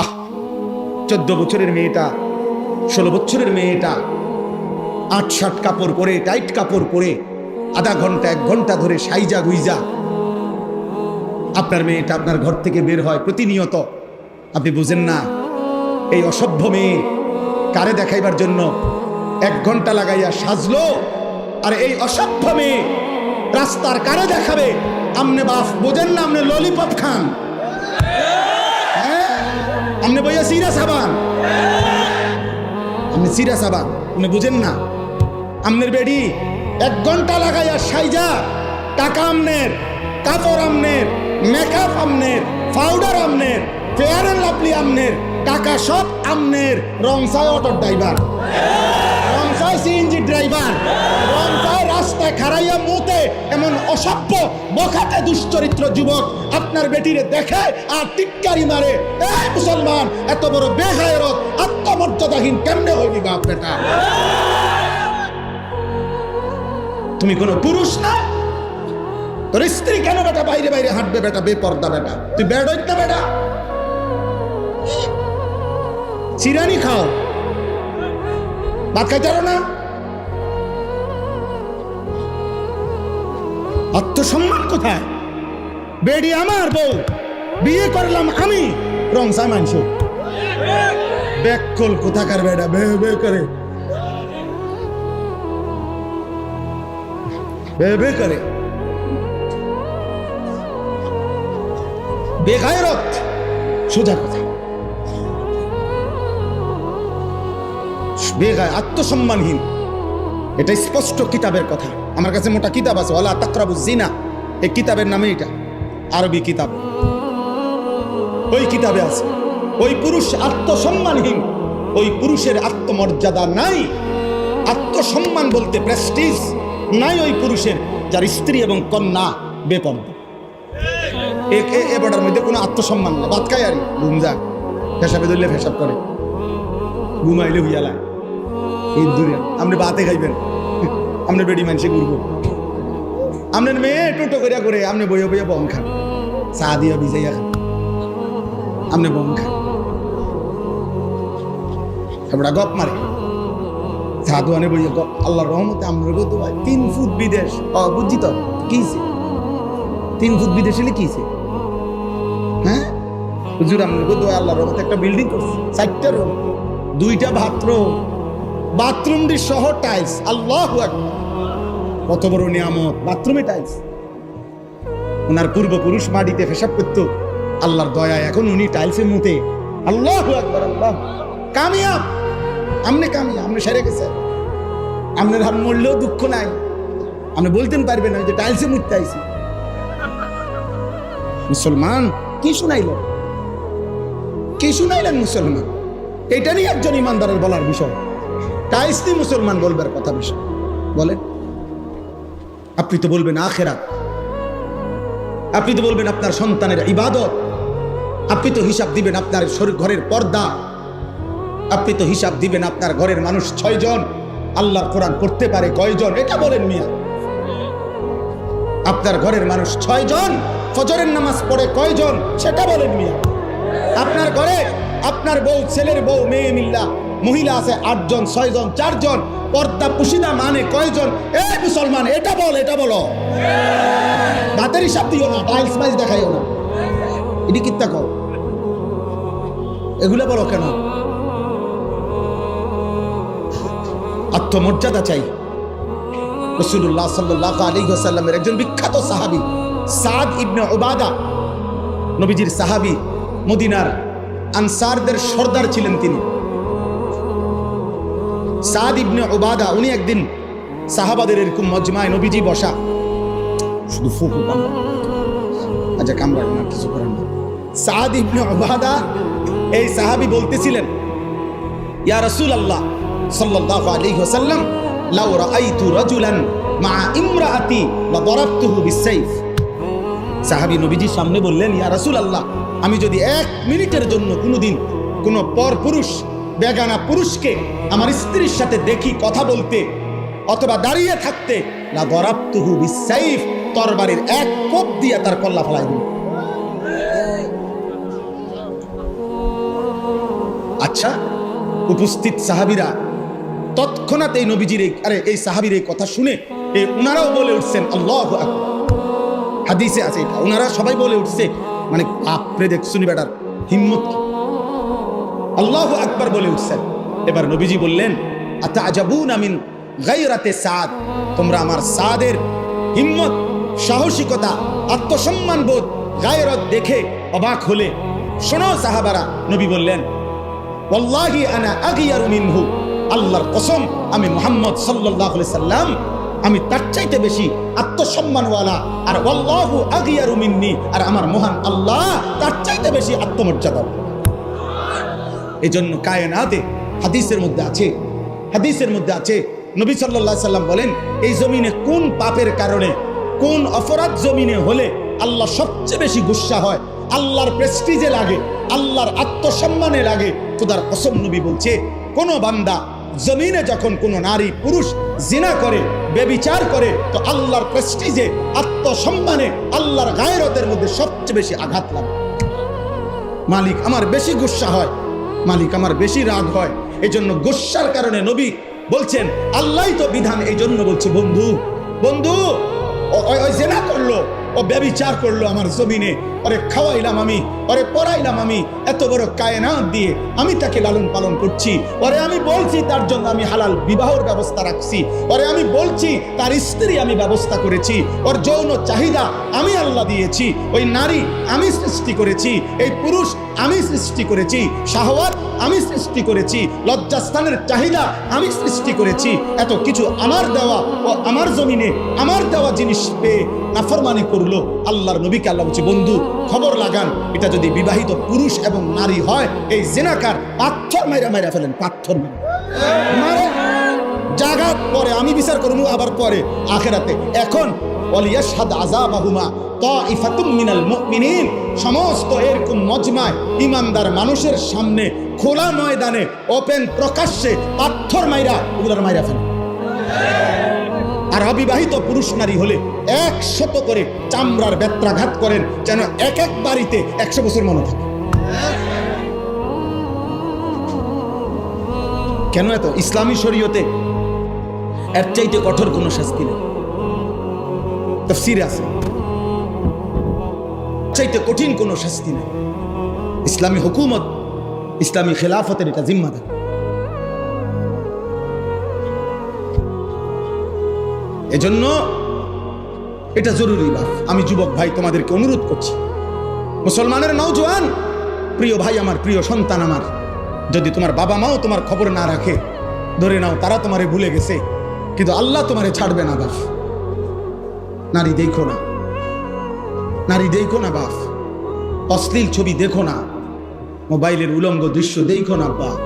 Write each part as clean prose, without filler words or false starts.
আহ, 14 বছরের মেয়েটা, 16 বছরের মেয়েটা 8-7 কাপড় পরে, টাইট কাপড় পরে আধা ঘন্টা 1 ঘন্টা ধরে সাইজা গুইজা আপনার মেয়েটা আপনার ঘর থেকে বের হয় প্রতিনিয়ত। আপনি বুঝেন না এই অসভ্য মেয়ে কারে দেখাইবার জন্য 1 ঘন্টা লাগাইয়া সাজলো, আর এই অসভ্য মেয়ে রাস্তার কারে দেখাবে? আমনে বাপ বোঝেন না? আমনে ললিপপ খান, আমনে বইয়া সিরা সাবান, আপনি সিরা সাবান, আপনি বুঝেন না? আমনের বেডি 1 ঘন্টা লাগাইয়া সাইজা, টাকা আমনের, কাপড় আমনের, মেকআপ আমনের, পাউডার আমনের, ফেয়ার এন্ড লাভলি আমনের, টাকা সব আমনের, রংসায় অটো ড্রাইভার, রংসায় সিএনজি ড্রাইভার, রংসায় রাস্তায় খাড়াইয়া মুতে এমন অসভ্য বখাটে দুশ্চরিত্র যুবক আপনার বেটিরে দেখে আর টিটকারি মারে। এই মুসলমান, এত বড় বেগায়রত আত্মমর্যাদাহীন কেমনে হইবি বাপ বেটা? তুমি কোনো পুরুষ না? তোর স্ত্রী কেন বেটা বাইরে বাইরে হাঁটবে বেটা? বেপর্দা বেটা, তুই বেড হইতে বেটা? চিরানি খাও, ভাত খাইতে পারো না? আত্মসম্মান কোথায়? বেডি আমার বউ, বিয়ে করলাম আমি, রংসায় মানছ ব্যাকল কোথাকার বেটা বে বে করে, বে বে করে, বেগায়রত, সোজা কথা, বেগায়, আত্মসম্মানহীন। এটা স্পষ্ট কিতাবের কথা। আমার কাছে মোটা কিতাব আছে, ওয়ালা তাকরাবুজ জিনা, এই কিতাবের নামে, এটা আরবি কিতাব। ওই কিতাবে আছে ওই পুরুষ আত্মসম্মানহীন, ওই পুরুষের আত্মমর্যাদা নাই। আত্মসম্মান বলতে প্রেস্টিজ নাই ওই পুরুষের, যার স্ত্রী এবং কন্যা বেপর্দা। এবারের মধ্যে কোনো আত্মসম্মান না। ভাত খাই আর ঘুম যাক, ফেসাবে ধরলে ফেসাব করে, ঘুমাইলে হইয়ালা। এই দূরে আপনি ভাতে খাইবেন, আপনি বেডি মানুষে ঘুরবো, আপনার মেয়ে টোটো করিয়া করে, আপনি বইয়া বইয়া বম খান, চা দিয়া ভিজাইয়া খান, আপনি বম খান, এবার গপ মারে, চা দোয়ানে বইয়া গপ। আল্লাহর রহমতে আমরা গো ভাই 3 ফুট বিদেশ, বুঝছি তো কিছে 3 ফুট বিদেশ হলে কিছে? হ্যাঁ হুজুর, আমরা গো আল্লাহর রহমতে একটা বিল্ডিং করছি, 4টা রুম, 2টা বাথরুম, বাথরুম দি সহ টাইলস। আল্লাহু আকবার, কত বড় নিয়ামত! বাথরুমে টাইলস। ওনার পূর্বপুরুষ মাটিতে পেশাব করতো, আল্লাহর দয়ায় এখন উনি টাইলসে মুতে। আল্লাহু আকবার, আল্লাহ কামিয়াব। আমনে কামিয়াব, আমনে সেরে গেছে, আপনার হাত মরলেও দুঃখ নাই, আপনি বলতেন পারবেন না যে টাইলসে মুততে আইছি। মুসলমান কি শুনাইলেন, কি শুনাইলেন মুসলমান? এটা নিয়ে একজন ইমানদারের বলার বিষয়, টাইলস নিয়ে মুসলমান বলবার কথা বিষয় বলেন। আপনি তো বলবেন আখিরাত, আপনি তো বলবেন আপনার সন্তানের ইবাদত, আপনি তো হিসাব দিবেন আপনার ঘরের পর্দা, আপনি তো হিসাব দিবেন আপনার ঘরের মানুষ 6 জন আল্লাহর কোরআন পড়তে পারে কয়জন, এটা বলেন মিয়া। আপনার ঘরের মানুষ 6 জন ফজরের নামাজ পড়ে কয়জন, সেটা বলেন মিয়া। আপনার ঘরে আপনার বউ, ছেলের বউ, মেয়ে মিল্লা মহিলা আছে 8 জন, 6 জন, 4 জন, পর্দা পুশিদা মানে কয়জন? এ মুসলমান, এটা বল, এটা বলো। ভাতের হিসাব দিও না, টাইলস মাইজ দেখাইও না, এটি কিত্তা কও, এগুলো বলো কেন? আত্মমর্যাদা চাই। রাসূলুল্লাহ সাল্লাল্লাহু আলাইহি ওয়াসাল্লামের একজন বিখ্যাত সাহাবী সাদ ইবনে উবাদা, নবীজির সাহাবী, মদিনার আনসারদের সর্দার ছিলেন তিনি। সাদ ইবনে উবাদা, উনি একদিন সাহাবাদের এরকম মজমায় নবীজি বসা, শুধু ফুকু কামড়া, আচ্ছা কামড়া না, কিছু করেন না। সাদ ইবনে উবাদা এই সাহাবী বলতেছিলেন, ইয়া রাসূলুল্লাহ সাল্লাল্লাহু আলাইহি ওয়াসাল্লাম, লাউ রাআইতু রাজুলান মা ইমরাআতি লা দারাবতুহু বিসাইফ। সাহাবী নবীজির সামনে বললেন, ইয়া রাসূলুল্লাহ, আমি যদি 1 মিনিটের জন্য কোনোদিন কোনো পরপুরুষ, বেগানা পুরুষকে আমার স্ত্রীর সাথে দেখি কথা বলতে অথবা দাঁড়িয়ে থাকতে, লা দারাবতুহু বিসাইফ, তরবারির 1 কোপ দিয়ে তার কল্লা ফেলাই দিই। আচ্ছা, উপস্থিত সাহাবীরা তৎক্ষণাৎ এই নবীজির এই সাহাবীর এই কথা শুনে ওনারাও বলে উঠছেন আল্লাহু আকবার। হাদিসে আছে এটা, ওনারা সবাই বলে উঠছে, মানে আপনি দেখছুনি বেটার হিম্মত কি, আল্লাহু আকবার বলে উঠছেন। এবার নবীজি বললেন, আতাআজাবুনা মিন গায়রাতে সাদ, তোমরা আমার সাদের হিম্মত, সাহসিকতা, আত্মসম্মান বোধ, গায়রত দেখে অবাক হলে শোনো সাহাবারা। নবী বললেন, ওয়াল্লাহি আনা আগিয়ারু মিনহু, আল্লাহর কসম আমি মুহাম্মদ সাল্লাল্লাহু আলাইহি সাল্লাম, আমি তার চাইতে বেশি আত্মসম্মানওয়ালা, আর ওয়াল্লাহু আগিয়ারু মিন্নি, আর আমার মহান আল্লাহ তার চাইতে বেশি আত্মমর্যাদা। এজন্য কায়নাতে হাদিসের মধ্যে আছে নবী সাল্লাল্লাহু আলাইহি সাল্লাম বলেন, এই জমিনে কোন পাপের কারণে, কোন অপরাধ জমিনে হলে আল্লাহ সবচেয়ে বেশি গুসা হয়, আল্লাহর প্রেস্টিজে লাগে, আল্লাহর আত্মসম্মানে লাগে। খোদার কসম নবী বলছে, কোন বান্দা জমিনে যখন কোন নারী পুরুষ জিনা করে, ব্যভিচার করে, তো আল্লাহর প্রেস্টিজে, আত্মসম্মানে, আল্লাহর গায়রতের মধ্যে সবচেয়ে বেশি আঘাত লাগে। মালিক আমার বেশি গুসা হয়, মালিক আমার বেশি রাগ হয়। এই জন্য গুসার কারণে নবী বলছেন, আল্লাহই তো বিধান, এই জন্য বলছে, বন্ধু বন্ধু ওই জিনা করলো, ও ব্যভিচার করলো আমার জমিনে, ওরে খাওয়াইলাম আমি, ওরে পড়াইলাম আমি, এত বড় কায়নাত দিয়ে আমি তাকে লালন পালন করছি, ওরে আমি বলছি তার জন্য আমি হালাল বিবাহের ব্যবস্থা রাখছি, ওরে আমি বলছি তার স্ত্রী আমি ব্যবস্থা করেছি, ওর যৌন চাহিদা আমি আল্লাহ দিয়েছি, ওই নারী আমি সৃষ্টি করেছি, এই পুরুষ আমি সৃষ্টি করেছি, শাহওয়াত আমি সৃষ্টি করেছি, লজ্জাস্থানের চাহিদা আমি সৃষ্টি করেছি, এত কিছু আমার দেওয়া, ও আমার জমিনে আমার দেওয়া জিনিস পেয়ে নাফরমানি করলো। আল্লাহর নবীকে আল্লাহ বলছে, বন্ধু খবর লাগান, এটা যদি বিবাহিত পুরুষ এবং নারী হয়, এই জিনাকার পাথর মাইরা ফেলেন, পাথর মারে জাগাত পরে আমি বিচার করবো, আবার পরে আখিরাতে। এখন ওয়ালিয়াশহাদ আযাবাহুমা তাইফাতুম মিনাল মুমিনিন, সমস্ত এরকম মজমায় ইমানদার মানুষের সামনে খোলা ময়দানে ওপেন প্রকাশ্যে পাথর মাইরা ওগুলার মাইরা ফেলেন। আর অবিবাহিত পুরুষ নারী হলে 100 করে চামড়ার বেত্রাঘাত করেন, যেন এক এক বাড়িতে 100 বছর মনে থাকে। কেন এত? ইসলামী শরীয়তে এর চাইতে কঠোর কোনো শাস্তি নেই, তাফসীরে আছে, চাইতে কঠিন কোনো শাস্তি নেই। ইসলামী হুকুমত, ইসলামী খেলাফতের এটা জিম্মাদার। এজন্য এটা জরুরি। বাপ, আমি যুবক ভাই তোমাদেরকে অনুরোধ করছি, মুসলমানের নওজোয়ান প্রিয় ভাই আমার, প্রিয় সন্তান আমার, যদি তোমার বাবা মাও তোমার খবর না রাখে, ধরে নাও তারা তোমারে ভুলে গেছে, কিন্তু আল্লাহ তোমারে ছাড়বে না। বাপ, নারী দেখো না, নারী দেখো না বাপ, অশ্লীল ছবি দেখো না, মোবাইলের উলঙ্গ দৃশ্য দেখো না বাপ,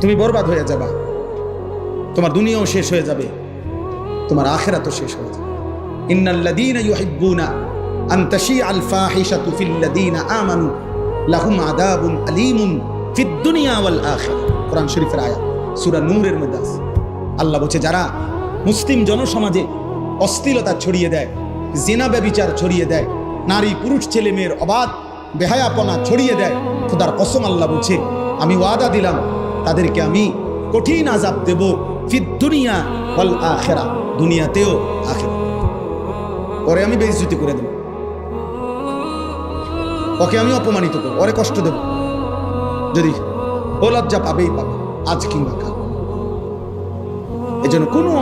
তুমি বরবাদ হয়ে যাবা, তোমার দুনিয়াও শেষ হয়ে যাবে, তোমার আখিরাতও শেষ হয়ে যাবে। ইন্নাল্লাযীনা ইউহিব্বুনা আন তাশিআল ফাহিশাতু ফিল্লাযীনা আমানু লাহুম আযাবুন আলীমুন ফিদ দুনিয়া ওয়াল আখিরাহ। কোরআন শরীফের আয়াত, সূরা নূরের মধ্যে আছে। আল্লাহ বলছে, যারা মুসলিম জনসমাজে অশ্লীলতা ছড়িয়ে দেয়, জিনা ব্যভিচার ছড়িয়ে দেয়, নারী পুরুষ ছেলে মেয়ের অবাধ বেহায়াপনা ছড়িয়ে দেয়, খোদার কসম আল্লাহ বলছে, আমি ওয়াদা দিলাম তাদেরকে আমি কঠিন আযাব দেব, ফিদ দুনিয়া ওয়াল আখিরাহ, দুনিয়াতেও আখিরাতে। পরে আমি বেইজ্জতি করে দেব, ওকে আমি অপমানিত করব, ওরে কষ্ট দেব, যদি ও লজ্জা পাবেই পাবে, আজ কিংবা কাল। এজন্য কোনো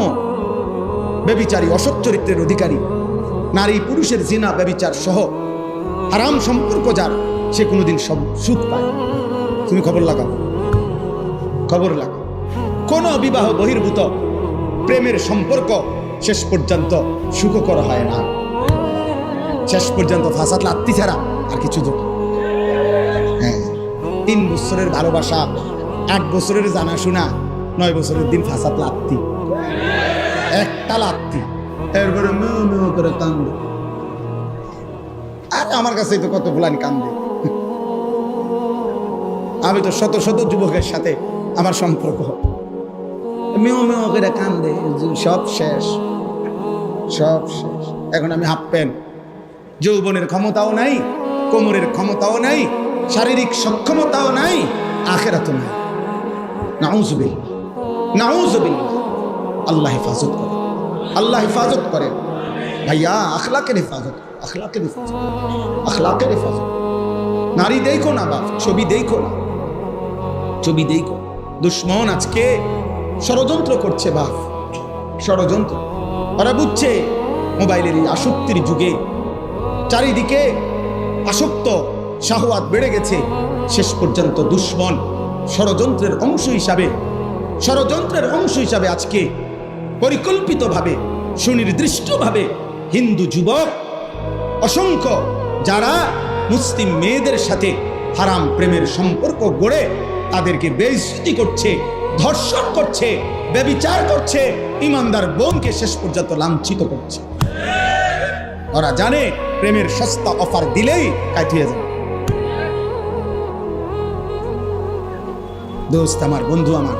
ব্যভিচারী, অসৎ চরিত্রের অধিকারী, নারী পুরুষের জিনা ব্যভিচার সহ হারাম সম্পর্ক যার, সে কোনোদিন সুখ পায়। তুমি খবর লাগাও, খবর লাগাও। কোন বিবাহ বহির্ভূত প্রেমের সম্পর্ক শেষ পর্যন্ত সুখকর হয় না, শেষ পর্যন্ত ফাসাদ লাত্তি ছাড়া আর কিছু তো। হ্যাঁ, 3 বছরের ভালোবাসা, 8 বছরের জানাশোনা, 9 বছরের দিন ফাসাদ লাত্তি, একটা লাত্তি, এরপরে মেউ মেউ করে কান্দে। আর আমার কাছে তো কত ফুলান কান্দে, আমি তো শত শত যুবকের সাথে আমার সম্পর্ক, মেও মেও করে কান্দে, সব শেষ, সব শেষ। এখন আমি হাফ প্যান্ট, যৌবনের ক্ষমতাও নাই, কোমরের ক্ষমতাও নাই, শারীরিক সক্ষমতাও নাই, আখিরাতও নাই। নাউযুবিল্লাহ, নাউযুবিল্লাহ। আল্লাহ হেফাজত করে, আল্লাহ হেফাজত করেন ভাইয়া। আখলাকের হেফাজত, আখলাকের হেফাজত, আখলাকের হেফাজত। নারী দেখো না বাপ, ছবি দেখো না, ছবি দেখো। দুশ্মন আজকে ষড়যন্ত্র করছে বাপ, ষড়যন্ত্র। ওরা বুঝছে মোবাইলের এই আসক্তির যুগে চারিদিকে আসক্ত, শাহওয়াত বেড়ে গেছে। শেষ পর্যন্ত দুশ্মন ষড়যন্ত্রের অংশ হিসাবে, ষড়যন্ত্রের অংশ হিসাবে আজকে পরিকল্পিতভাবে, সুনির্দিষ্টভাবে হিন্দু যুবক অসংখ্য যারা মুসলিম মেয়েদের সাথে হারাম প্রেমের সম্পর্ক গড়ে তাদেরকে বেইজ্জতি করছে, ধর্ষণ করছে, ব্যভিচার করছে, ইমানদার বোনকে শেষ পর্যন্ত লাঞ্ছিত করছে। ওরা জানে প্রেমের সস্তা অফার দিলেই কাজ হয়ে যাবে। দোস্ত আমার, বন্ধু আমার,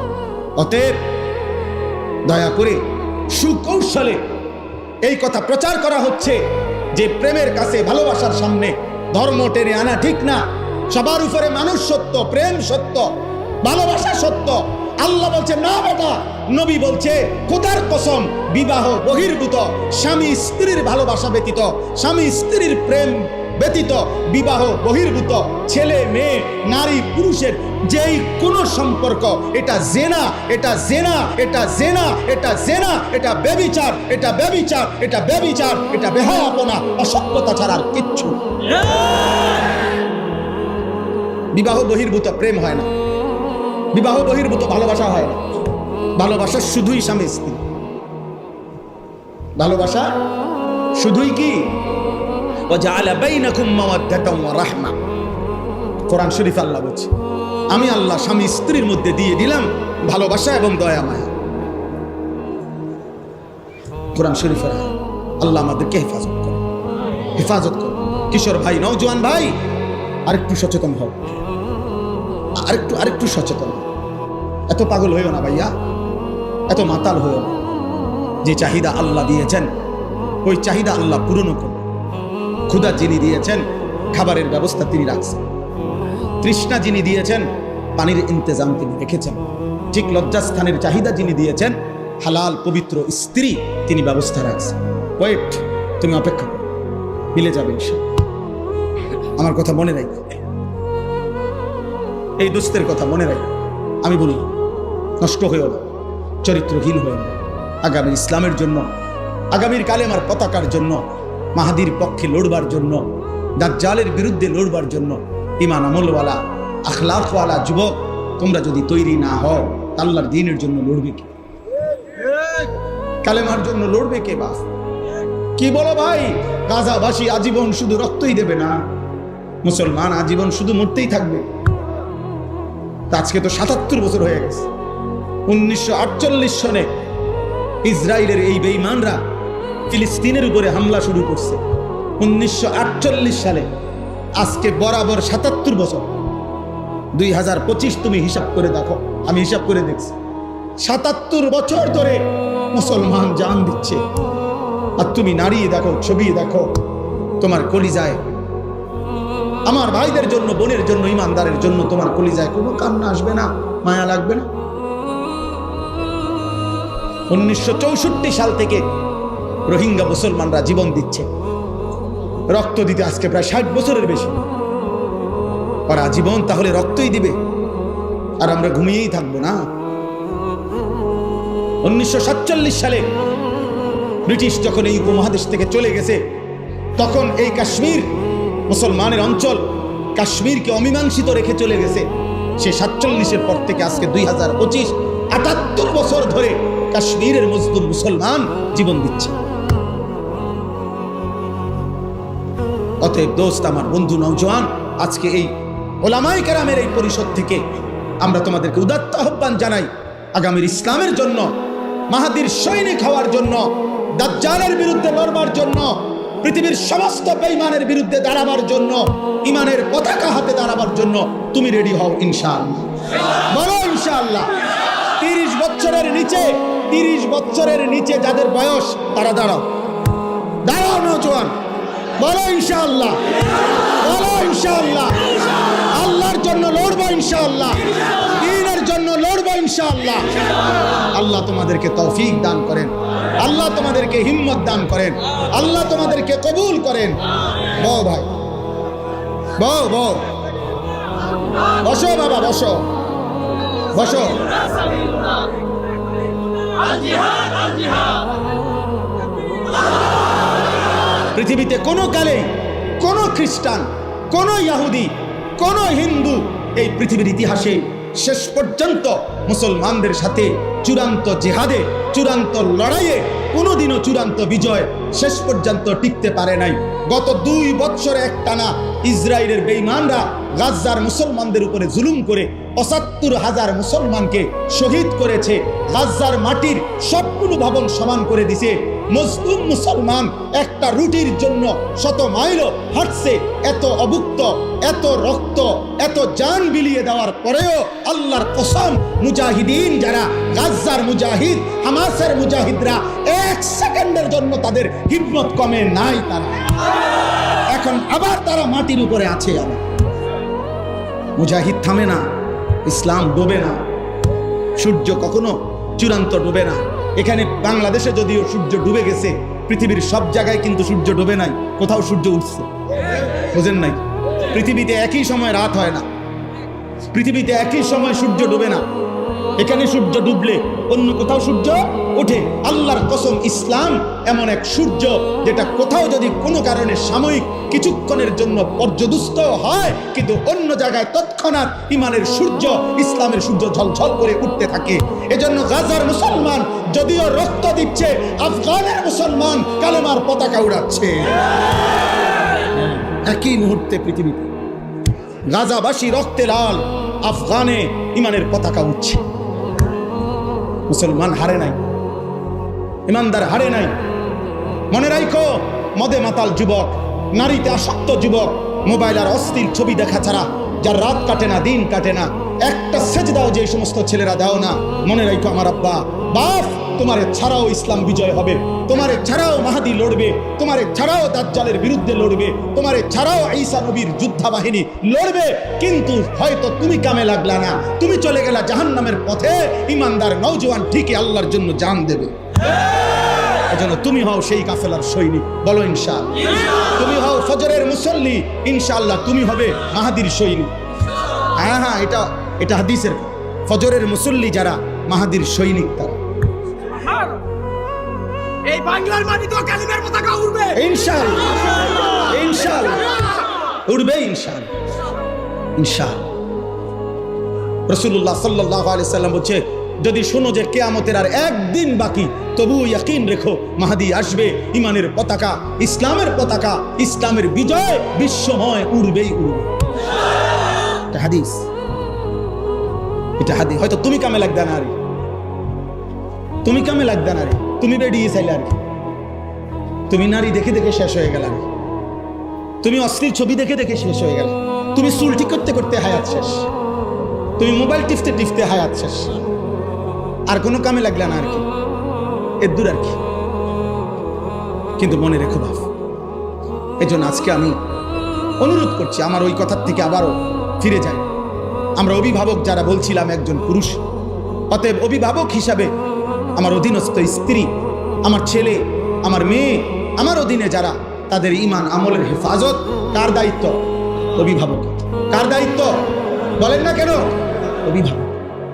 অতএব দয়া করে সুকৌশলে এই কথা প্রচার করা হচ্ছে যে প্রেমের কাছে, ভালোবাসার সামনে ধর্ম টেনে আনা ঠিক না। সবার উপরে মানুষ সত্য, প্রেম সত্য, ভালোবাসা সত্য। আল্লাহ বলছে না বেটা, নবী বলছে খোদার কসম, বিবাহ বহির্ভূত, স্বামী স্ত্রীর ভালোবাসা ব্যতীত, স্বামী স্ত্রীর প্রেম ব্যতীত, বিবাহ বহির্ভূত ছেলে মেয়ে, নারী পুরুষের যেই কোনো সম্পর্ক, এটা জেনা, এটা জেনা, এটা জেনা, এটা জেনা, এটা ব্যভিচার, এটা ব্যভিচার, এটা ব্যভিচার, এটা বেহায়াপনা, অসভ্যতা ছাড়া আর কিচ্ছু। বিবাহ বহির্ভূত প্রেম হয় না, বিবাহ বহির্ভূত ভালোবাসা হয় না। ভালোবাসা শুধুই স্বামী স্ত্রী, ভালোবাসা শুধুই কি ওয়াজআলা বাইনাকুম মাওয়াদ্দাতাম ওয়া রাহমা। কোরআন শরীফ আল্লাহ বলছে, আমি আল্লাহ স্বামী স্ত্রীর মধ্যে দিয়ে দিলাম ভালোবাসা এবং দয়া মায়া। কোরআন শরীফের আল্লাহ আমাদেরকে হেফাজত করে, হেফাজত করে। কিশোর ভাই, নওজোয়ান ভাই, আরেকটু সচেতন হও, আরেকটু সচেতন। এত পাগল হইও না ভাইয়া, এত মাতাল হইও না। যে চাহিদা আল্লাহ দিয়েছেন ওই চাহিদা আল্লাহ পূরণ করুন। ক্ষুধা যিনি দিয়েছেন খাবারের ব্যবস্থা তিনি রাখছেন, তৃষ্ণা যিনি দিয়েছেন পানির ইন্তজাম তিনি রেখেছেন। ঠিক লজ্জাস্থানের চাহিদা যিনি দিয়েছেন হালাল পবিত্র স্ত্রী তিনি ব্যবস্থা রাখছেন। ওয়েট, তুমি অপেক্ষা করো, মিলে যাবে ইনশাআল্লাহ। আমার কথা মনে রাখো, এই দুস্থের কথা মনে রাখো। আমি বলি নষ্ট হইও না, চরিত্রহীন হইও না। আগামী ইসলামের জন্য, আগামীর কালেমার পতাকার জন্য, মাহাদির পক্ষে লড়বার জন্য, দাজ্জালের বিরুদ্ধে লড়বার জন্য ঈমান আমলওয়ালা, আখলাকওয়ালা যুবক তোমরা যদি তৈরি না হও, আল্লাহর দ্বীনের জন্য লড়বে কে? কালেমার জন্য লড়বে কে? বাস কি বলো ভাই? গাজাবাসী আজীবন শুধু রক্তই দেবে না, মুসলমান আজীবন শুধু মরতেই থাকবে। আজকে তো ৭৭ বছর হয়ে গেছে। 1948 সনে ইসরায়েলের এই বেঈমানরা ফিলিস্তিনের উপরে হামলা শুরু করছে 1948 সালে। আজকে বরাবর ৭৭ বছর। 2025 তুমি হিসাব করে দেখো, আমি হিসাব করে দেখছি ৭৭ বছর ধরে মুসলমান জান দিচ্ছে। আর তুমি নাড়িয়ে দেখো, ছবি দেখো, তোমার কলিজায়, আমার ভাইদের জন্য, বোনের জন্য, ইমানদারের জন্য তোমার কলিজায় কোনো কান্না আসবে না, মায়া লাগবে না? 1964 সাল থেকে রোহিঙ্গা মুসলমানরা জীবন দিচ্ছে, রক্ত দিতে আজকে প্রায় 60 বছরের বেশি। ওরা জীবন তাহলে রক্তই দিবে আর আমরা ঘুমিয়েই থাকবো না? 1947 সালে ব্রিটিশ যখন এই উপমহাদেশ থেকে চলে গেছে, তখন এই কাশ্মীর মুসলমানের অঞ্চল, কাশ্মীরকে অমীমাংসিত রেখে চলে গেছে। সে 47-এর পর থেকে আজকে 2025 78 বছর ধরে কাশ্মীরের মজলুম মুসলমান জীবন দিচ্ছে। অতএব দোস্ত আমার, বন্ধু, নওজোয়ান, আজকে এই ওলামায়ে কেরামের এই পরিষদ থেকে আমরা তোমাদেরকে উদাত্ত আহ্বান জানাই, আগামীর ইসলামের জন্য, মাহাদির সৈনিক হওয়ার জন্য, দাজ্জালের বিরুদ্ধে লড়বার জন্য, পৃথিবীর সমস্ত বেঈমানের বিরুদ্ধে দাঁড়াবার জন্য, ইমানের পতাকা হাতে দাঁড়াবার জন্য তুমি রেডি হও ইনশাআল্লাহ। বলো ইনশাআল্লাহ। 30 বছরের নিচে যাদের বয়স তারা দাঁড়াও, দাঁড়াও নওজোয়ান, বলো ইনশাআল্লাহ, বলো ইনশাআল্লাহ। ইনশাআল্লাহ, দ্বীনের জন্য লড়বো ইনশাআল্লাহ। আল্লাহ তোমাদেরকে তৌফিক দান করেন, আল্লাহ তোমাদেরকে হিম্মত দান করেন, আল্লাহ তোমাদেরকে কবুল করেন। বউ ভাই, বউ বউ, বসো বাবা, বসো বসো। পৃথিবীতে কোনো কালে কোনো খ্রিস্টান, কোনো ইহুদি, কোনো হিন্দু এই পৃথিবীর ইতিহাসে শেষ পর্যন্ত মুসলমানদের সাথে চূড়ান্ত জিহাদে, চূড়ান্ত লড়াইয়ে কোনোদিনও চূড়ান্ত বিজয় শেষ পর্যন্ত টিকতে পারে নাই। গত 2 বছরে একটানা ইসরায়েলের বেঈমানরা গাজার মুসলমানদের উপরে জুলুম করে ৭৫,০০০ মুসলমানকে শহীদ করেছে। গাজার মাটির সবগুলো ভবন সমান করে দিছে। মজলুম মুসলমান একটা রুটির জন্য শত মাইল হাঁটছে। এত অভুক্ত, এত রক্ত, এত জান বিলিয়ে দেওয়ার পরেও আল্লাহর কসম, মুজাহিদিন যারা, গাজার মুজাহিদ, হামাসের মুজাহিদরা 1 সেকেন্ডের জন্য তাদের হিম্মত কমে নাই। তারা এখন আবার তারা মাটির উপরে আছে। আবার মুজাহিদ থামে না, ইসলাম ডোবে না, সূর্য কখনো চূড়ান্ত ডোবে না। এখানে বাংলাদেশে যদিও সূর্য ডুবে গেছে, পৃথিবীর সব জায়গায় কিন্তু সূর্য ডোবে নাই, কোথাও সূর্য উঠছে। বুঝেন নাই? পৃথিবীতে একই সময় রাত হয় না, পৃথিবীতে একই সময় সূর্য ডোবে না। এখানে সূর্য ডুবলে অন্য কোথাও সূর্য ওঠে। আল্লাহর কসম, ইসলাম এমন এক সূর্য যেটা কোথাও যদি কোনো কারণে সাময়িক কিছুক্ষণের জন্য পর্যদুস্ত হয়, কিন্তু অন্য জায়গায় তৎক্ষণাৎ ইমানের সূর্য, ইসলামের সূর্য ঝলঝল করে উঠতে থাকে। এজন্য গাজার মুসলমান যদিও রক্ত দিচ্ছে, আফগানের মুসলমান কালেমার পতাকা উড়াচ্ছে। একই মুহূর্তে পৃথিবীতে গাজাবাসী রক্তে লাল, আফগানে ইমানের পতাকা উঠছে। মুসলমান হারে নাই, ইমানদার হারে নাই। মনে রাখো, মদে মাতাল যুবক, নারীতে আসক্ত যুবক, মোবাইল আর অস্থির ছবি দেখা ছাড়া যার রাত কাটে না, দিন কাটে না, একটা সেজদাও যে সমস্ত ছেলেরা দাও না, মনে রাখো আমার আব্বা, বাপ, তোমারে ছাড়াও ইসলাম বিজয় হবে, তোমারে ছাড়াও মাহাদি লড়বে, তোমারে ছাড়াও দাজ্জালের বিরুদ্ধে লড়বে, তোমারে ছাড়াও ঈসা নবীর যোদ্ধা বাহিনী লড়বে। কিন্তু হয়তো তুমি কামে লাগলা না, তুমি চলে গেলা জাহান্নামের পথে। ইমানদার নওজোয়ান ঠিকই আল্লাহর জন্য জান দেবে। এজন্য তুমি হও সেই কাফেলার সৈনিক, বলো ইনশাআল্লাহ। তুমি হও ফজরের মুসল্লি, ইনশাআল্লাহ তুমি হবে মাহাদির সৈনিক। হ্যাঁ হ্যাঁ, এটা হাদিসের। ফজরের মুসল্লি যারা, মাহাদির সৈনিক তারা। এই বাংলার মাটিতেও কালিমার পতাকা উড়বে ইনশাআল্লাহ, ইনশাআল্লাহ উড়বে ইনশাআল্লাহ, ইনশাআল্লাহ। রাসূলুল্লাহ সাল্লাল্লাহু আলাইহি সাল্লাম বলছে, যদি শোনো যে কিয়ামতের আর একদিন বাকি, তবু ইয়াকিন রেখো মাহদি আসবে। ইমানের পতাকা, ইসলামের পতাকা, ইসলামের বিজয় বিশ্বময় উড়বেই উড়বে। এটা হাদিস, এটা হাদিস। হয়তো তুমি কামে লাগবে না, আরে তুমি কামে লাগবে না, রে তুমি বেরিয়ে চাইলে, আর তুমি নারী দেখে দেখে শেষ হয়ে গেল, তুমি অশ্লীল ছবি দেখে দেখে শেষ হয়ে গেল, তুমি চুল ঠিক করতে করতে হায়াত শেষ, তুমি মোবাইল টিপতে টিপতে হায়াত শেষ, আর কোনো কামে লাগলে না, আর কি এর দূর আর কি। কিন্তু মনে রেখো বাপ, এই জন্য আজকে আমি অনুরোধ করছি, আমার ওই কথার থেকে আবারও ফিরে যাই। আমরা অভিভাবক যারা বলছিলাম একজন পুরুষ, অতএব অভিভাবক হিসাবে আমার অধীনস্থ স্ত্রী, আমার ছেলে, আমার মেয়ে, আমার অধীনে যারা, তাদের ঈমান আমলের হেফাজত কার দায়িত্ব? অভিভাবক। কার দায়িত্ব বলেন না কেন? অভিভাবক।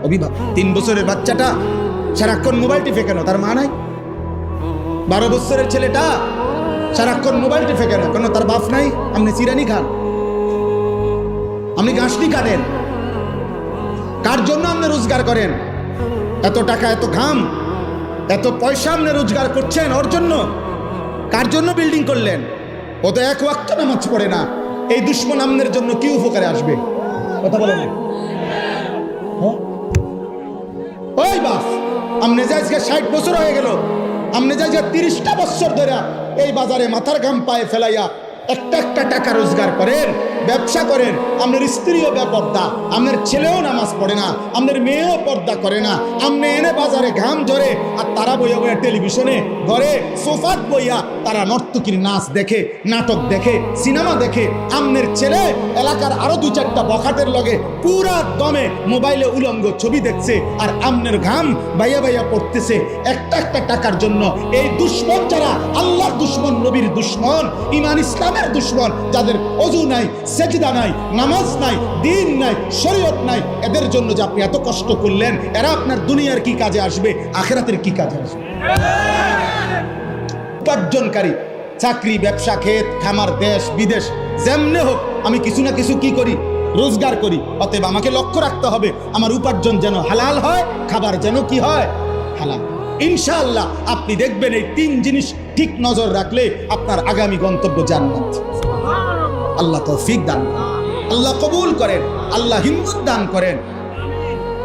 অভিভাবক। 3 বছরের বাচ্চাটা সারাক্ষণ মোবাইল টিপে কেন? তার মা নাই? 12 বছরের ছেলেটা সারাক্ষণ মোবাইল টিপে কেন? কেন তার বাপ নাই? আপনি চিরানি খান, আপনি গাছটি কাটেন, কার জন্য আপনি রোজগার করেন? এত টাকা, এত ঘাম, এত পয়সা আপনি রোজগার করছেন ওর জন্য? কার জন্য বিল্ডিং করলেন? ও তো 1 ওয়াক্ত নামাজ পড়ে না। এই দুশ্মন আপনার জন্য কি উপকারে আসবে? কথা বলেন। ওই বাপ, আপনি যে আজকে 60 বছর হয়ে গেল, আপনি যে 30টা বছর ধরে এই বাজারে মাথার ঘাম পায়ে ফেলাইয়া একটা একটা টাকা রোজগার করেন, ব্যবসা করেন, আপনার স্ত্রীও বেপর্দা, আপনার ছেলেও নামাজ পড়ে না, আপনার মেয়েও পর্দা করে না, আপনি এনে বাজারে ঘাম ঝরে, আর তারা বইয়া বইয়া টেলিভিশনে ঘরে সোফাত বইয়া তারা নর্তকীর নাচ দেখে, নাটক দেখে, সিনেমা দেখে। আমনের ছেলে এলাকার আরো 2-4টা বখাটের লগে পুরা দমে মোবাইলে উলঙ্গ ছবি দেখছে, আর আমনের ঘাম বাইয়া বাইয়া পড়তেছে একটা একটা টাকার জন্য। এই দুশ্মন যারা, আল্লাহর দুশ্মন, নবীর দুশ্মন, ইমান ইসলামের দুশ্মন, যাদের ওযু নাই, সেজদা নাই, নামাজ নাই, দিন নাই, শরীয়ত নাই, এদের জন্য যে আপনি এত কষ্ট করলেন, এরা আপনার দুনিয়ার কি কাজে আসবে, আখিরাতের কি কাজে আসবে? উপার্জনকারী, চাকরি, ব্যবসা, ক্ষেত খামার, দেশ বিদেশ যেমনে হোক, আমি কিছু না কিছু কি করি, রোজগার করি। অতএব আমাকে লক্ষ্য রাখতে হবে আমার উপার্জন যেন হালাল হয়, খাবার যেন কি হয়, হালাল। ইনশাআল্লাহ আপনি দেখবেন এই 3 জিনিস ঠিক নজর রাখলে আপনার আগামী গন্তব্য জান্নাত। আল্লাহ তৌফিক দান করেন, আল্লাহ কবুল করেন, আল্লাহ হিম্মত দান করেন।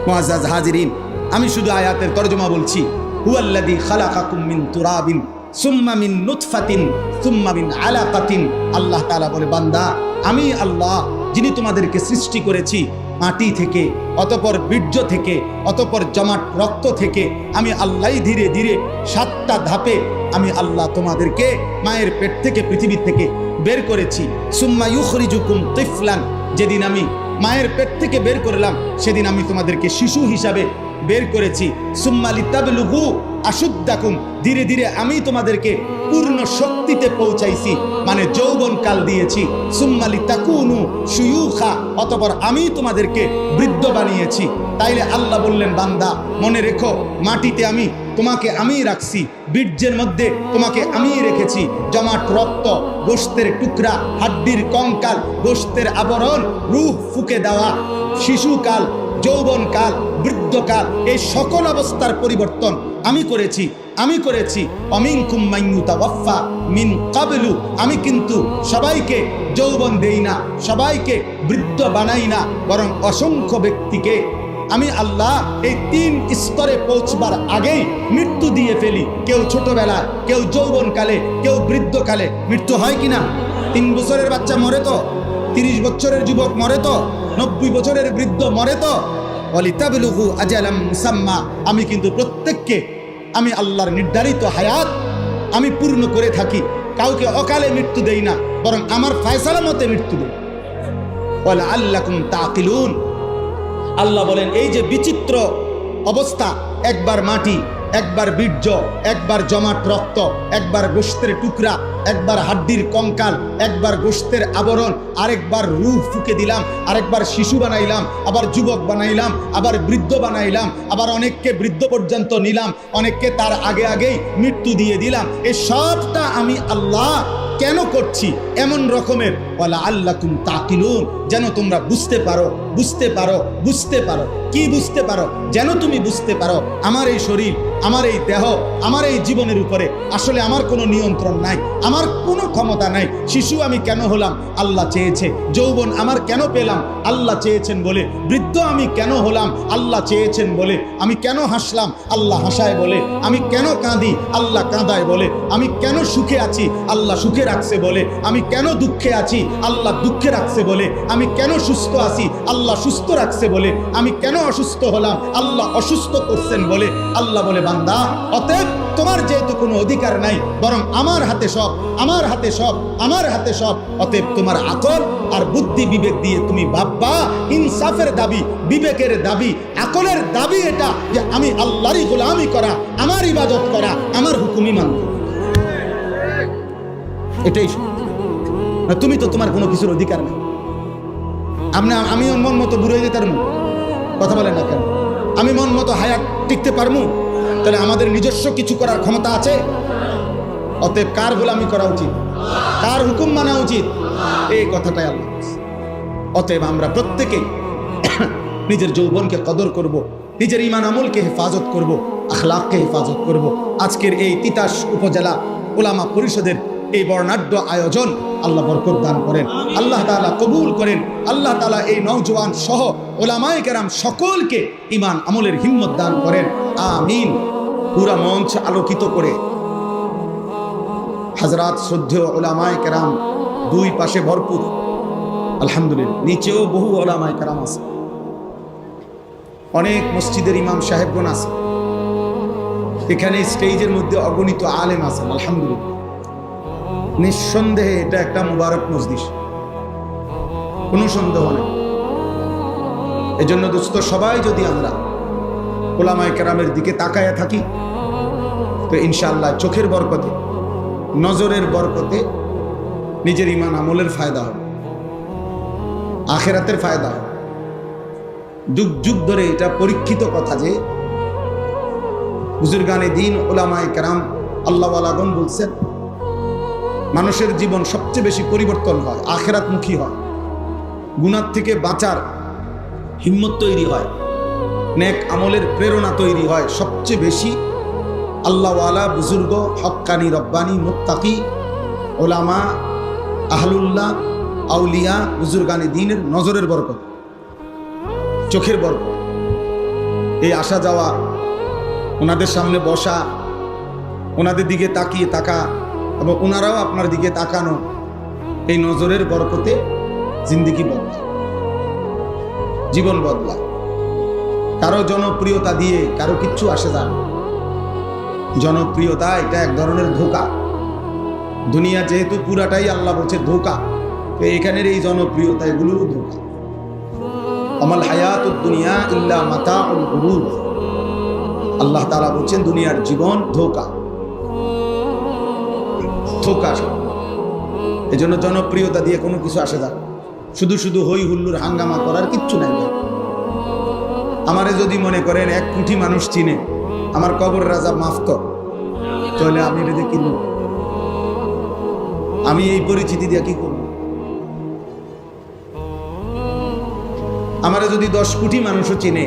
মুআজ্জাজ হাজিরিন, আমি শুধু আয়াতের তরজমা বলছি। হুয়াল্লাযী খালাকাকুম মিন তুরাবিন সুম্মা মিন নুতফাতিন সুম্মা মিন আলাকাতিন। আল্লাহ তাআলা বলে, বান্দা আমি আল্লাহ যিনি তোমাদেরকে সৃষ্টি করেছি মাটি থেকে, অতঃপর বীর্য থেকে, অতঃপর জমাট রক্ত থেকে। আমি আল্লাহই ধীরে ধীরে 7টা ধাপে আমি আল্লাহ তোমাদেরকে মায়ের পেট থেকে, পৃথিবী থেকে বের করেছি। সুম্মা ইউখরিজুকুম তিফলান, যেদিন আমি মায়ের পেট থেকে বের করলাম সেদিন আমি তোমাদেরকে শিশু হিসাবে বের করেছি। সুম্মা লিতাবলুগু আশুদ্দাকুম, ধীরে ধীরে আমি তোমাদেরকে পূর্ণ শক্তিতে পৌঁছাইছি, মানে যৌবন কাল দিয়েছি। সুম্মা লিতাকুনু শুয়ুখা, অতঃপর আমি তোমাদেরকে বৃদ্ধ বানিয়েছি। তাইলে আল্লাহ বললেন, বান্দা মনে রেখো, মাটিতে আমি তোমাকে আমিই রাখছি, বীর্যের মধ্যে তোমাকে আমিই রেখেছি, জমাট রক্ত, গোশতের টুকরা, হাড্ডির কঙ্কাল, গোশতের আবরণ, রূহ ফুঁকে দেওয়া, শিশুকাল, যৌবনকাল, বৃদ্ধকাল, এই সকল অবস্থার পরিবর্তন আমি করেছি। অমিনকুম মান ইউতাওয়াফা মিন ক্বাবলু, আমি কিন্তু সবাইকে যৌবন দেই না, সবাইকে বৃদ্ধ বানাই না, বরং অসংখ্য ব্যক্তিকে আমি আল্লাহ এই 3 স্তরে পৌঁছবার আগেই মৃত্যু দিয়ে ফেলি। কেউ ছোটবেলায়, কেউ যৌবনকালে, কেউ বৃদ্ধকালে। মৃত্যু হয় কিনা? 3 বছরের বাচ্চা মরে তো, 30 বছরের যুবক মরে তো, 90 বছরের বৃদ্ধ মরে তো। ওয়ালিতাবলুগু আজালাম মুসাম্মা, আমি কিন্তু প্রত্যেককে আমি আল্লাহর নির্ধারিত হায়াত আমি পূর্ণ করে থাকি। কাউকে অকালে মৃত্যু দেই না, বরং আমার ফয়সালা মতে মৃত্যু দেই। ওয়ালাআল্লাকুম তাকিলুন, আল্লাহ বলেন এই যে বিচিত্র অবস্থা, একবার মাটি, একবার বীর্য, একবার জমাট রক্ত, একবার গোশতের টুকরা, একবার হাড্ডির কঙ্কাল, একবার গোশতের আবরণ, আরেকবার রূহ ফুঁকে দিলাম, আরেকবার শিশু বানাইলাম, আবার যুবক বানাইলাম, আবার বৃদ্ধ বানাইলাম, আবার অনেককে বৃদ্ধ পর্যন্ত নিলাম, অনেককে তার আগে আগেই মৃত্যু দিয়ে দিলাম। এই সবটা আমি আল্লাহ কেন করছি? এমন রকমের ওয়ালাআল্লাকুম তাকিলুন, যেন তোমরা বুঝতে পারো, বুঝতে পারো, বুঝতে পারো। কি বুঝতে পারো? যেন তুমি বুঝতে পারো আমার এই শরীর, আমার এই দেহ, আমার এই জীবনের উপরে আসলে আমার কোনো নিয়ন্ত্রণ নাই, আমার কোনো ক্ষমতা নাই। শিশু আমি কেন হলাম? আল্লাহ চেয়েছে। যৌবন আমার কেন পেলাম? আল্লাহ চেয়েছেন বলে। বৃদ্ধ আমি কেন হলাম? আল্লাহ চেয়েছেন বলে। আমি কেন হাসলাম? আল্লাহ হাসায় বলে। আমি কেন কাঁদি? আল্লাহ কাঁদায় বলে। আমি কেন সুখে আছি? আল্লাহ সুখে রাখছে বলে। আমি কেন দুঃখে আছি? আল্লাহ দুঃখে রাখছে বলে। আমি কেন সুস্থ আছি? আল্লাহ সুস্থ রাখছে বলে। আমি কেন অসুস্থ হলাম? আল্লাহ অসুস্থ করছেন বলে। আল্লাহ বলে, বান্দা অতএব তোমার যেহেতু কোনো অধিকার নাই, বরং আমার হাতে সব, আমার হাতে সব, আমার হাতে সব। অতএব তোমার আকল আর বুদ্ধি বিবেক দিয়ে তুমি ভাববা। ইনসাফের দাবি, বিবেকের দাবি, আকলের দাবি এটা যে আমি আল্লাহরই গোলামি করা, আমার ইবাদত করা, আমার হুকুমই মানব। এটাই তুমি তো তোমার কোনো কিছুর অধিকার নেই। আমি মন মতো বুড়ো হয়ে যেতে পারবো? কথা বলেন না কেন? আমি মন মতো হায়াত টিকতে পারবো? তাহলে আমাদের নিজস্ব কিছু করার ক্ষমতা আছে? অতএব কার গোলামি করা উচিত? কার হুকুম মানা উচিত? এই কথাটাই আল্লাহ। অতএব আমরা প্রত্যেকেই নিজের যৌবনকে কদর করব, নিজের ঈমান আমলকে হেফাজত করব, আখলাককে হেফাজত করব। আজকের এই তিতাস উপজেলা উলামা পরিষদের এই বর্ণাঢ্য আয়োজন আল্লাহ বরকত দান করেন, আল্লাহ তাআলা কবুল করেন। আল্লাহ তাআলা এই নওজোয়ান সহ উলামায়ে কেরাম সকলকে ঈমান আমলের হিম্মত দান করেন, আমিন। পুরা মঞ্চ আলোকিত করে হযরত শ্রদ্ধেয় উলামায়ে কেরাম দুই পাশে ভরপুর, আলহামদুলিল্লাহ। নিচেও বহু উলামায়ে কেরাম আছে, অনেক মসজিদের ইমাম সাহেবগণ আছে, এখানে স্টেজের মধ্যে অগণিত আলেম আছেন, আলহামদুলিল্লাহ। নিঃসন্দেহে এটা একটা মুবারক মজলিস, কোনো সন্দেহ নেই। এজন্য দোস্ত, সবাই যদি আমরা ওলামায়ে কেরামের দিকে তাকায়া থাকি তো ইনশাআল্লাহ চোখের বরকতে, নজরের বরকতে নিজের ঈমান আমলের ফায়দা হবে, আখিরাতের ফায়দা হবে। যুগ যুগ ধরে এটা পরীক্ষিত কথা যে বুজুর্গানে দ্বীন ওলামায়ে কেরাম আল্লাহওয়ালাগণ বলছেন, মানুষের জীবন সবচেয়ে বেশি পরিবর্তন হয়, আখিরাতমুখী হয়, গুনাহ থেকে বাঁচার হিম্মত তৈরি হয়, নেক আমলের প্রেরণা তৈরি হয় সবচেয়ে বেশি আল্লাহওয়ালা, বুজুর্গ, হক্কানি, রব্বানি, মুত্তাকি, ওলামা, আহলুল্লাহ, আউলিয়া, বুজুর্গানে দ্বীনের নজরের বরকত, চোখের বরকত। এই আসা যাওয়া, ওনাদের সামনে বসা, ওনাদের দিকে তাকিয়ে থাকা এবং ওনারাও আপনার দিকে তাকানো, এই নজরের বরকতে জিন্দেগি বদলায়, জীবন বদলায়। কারো জনপ্রিয়তা দিয়ে কারো কিচ্ছু আসে যায় না। জনপ্রিয়তা এটা এক ধরনের ধোঁকা। দুনিয়া যেহেতু পুরাটাই আল্লাহ বলছে ধোঁকা, তো এখানের এই জনপ্রিয়তা এগুলোরও ধোঁকা। আমাল হায়াতুদ দুনিয়া ইল্লা মাতাউল গুরুর, আল্লাহ তাআলা বলছেন দুনিয়ার জীবন ধোঁকা, ধোঁকা। এজন্য জনপ্রিয়তা দিয়ে কোনো কিছু আসে যায়, শুধু শুধু হই হুল্লোড় হাঙ্গামা করার কিচ্ছু নাই। আমারে যদি মনে করেন 1 কোটি মানুষ চিনে, আমার কবর রাজা মাফ কর, তাহলে আমি এটা কি করব? আমি এই পরিচিতি দিয়ে কি করব? আমারে যদি 10 কোটি মানুষও চিনে,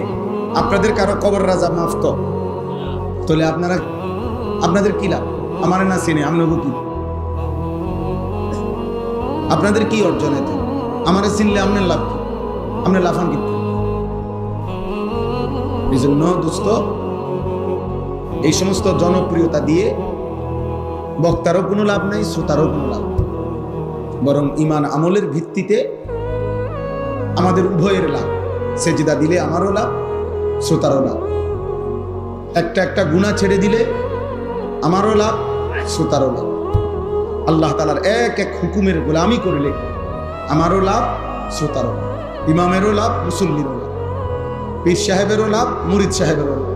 আপনাদের কারো কবর রাজা মাফ কর, তাহলে আপনাদের কি লাভ? আমারে না চিনে আপনাকে কি, আপনাদের কি অর্জন? এতে আমারে চিনলে আপনার লাভ কি? আপনার লাফান কি? এই জন্য দোস্ত, এই সমস্ত জনপ্রিয়তা দিয়ে বক্তারও কোনো লাভ নাই, শ্রোতারও কোনো লাভ, বরং ঈমান আমলের ভিত্তিতে আমাদের উভয়ের লাভ। সেজদা দিলে আমারও লাভ, শ্রোতারও লাভ। একটা গুনাহ ছেড়ে দিলে আমারও লাভ, শ্রোতারও লাভ। আল্লাহ তাআলার এক এক হুকুমের গোলামি করলে আমারও লাভ, শ্রোতারও লাভ। ইমামেরও লাভ, মুসল্লিরও লাভ, পীর সাহেবেরও লাভ, মুরিদ সাহেবেরও লাভ।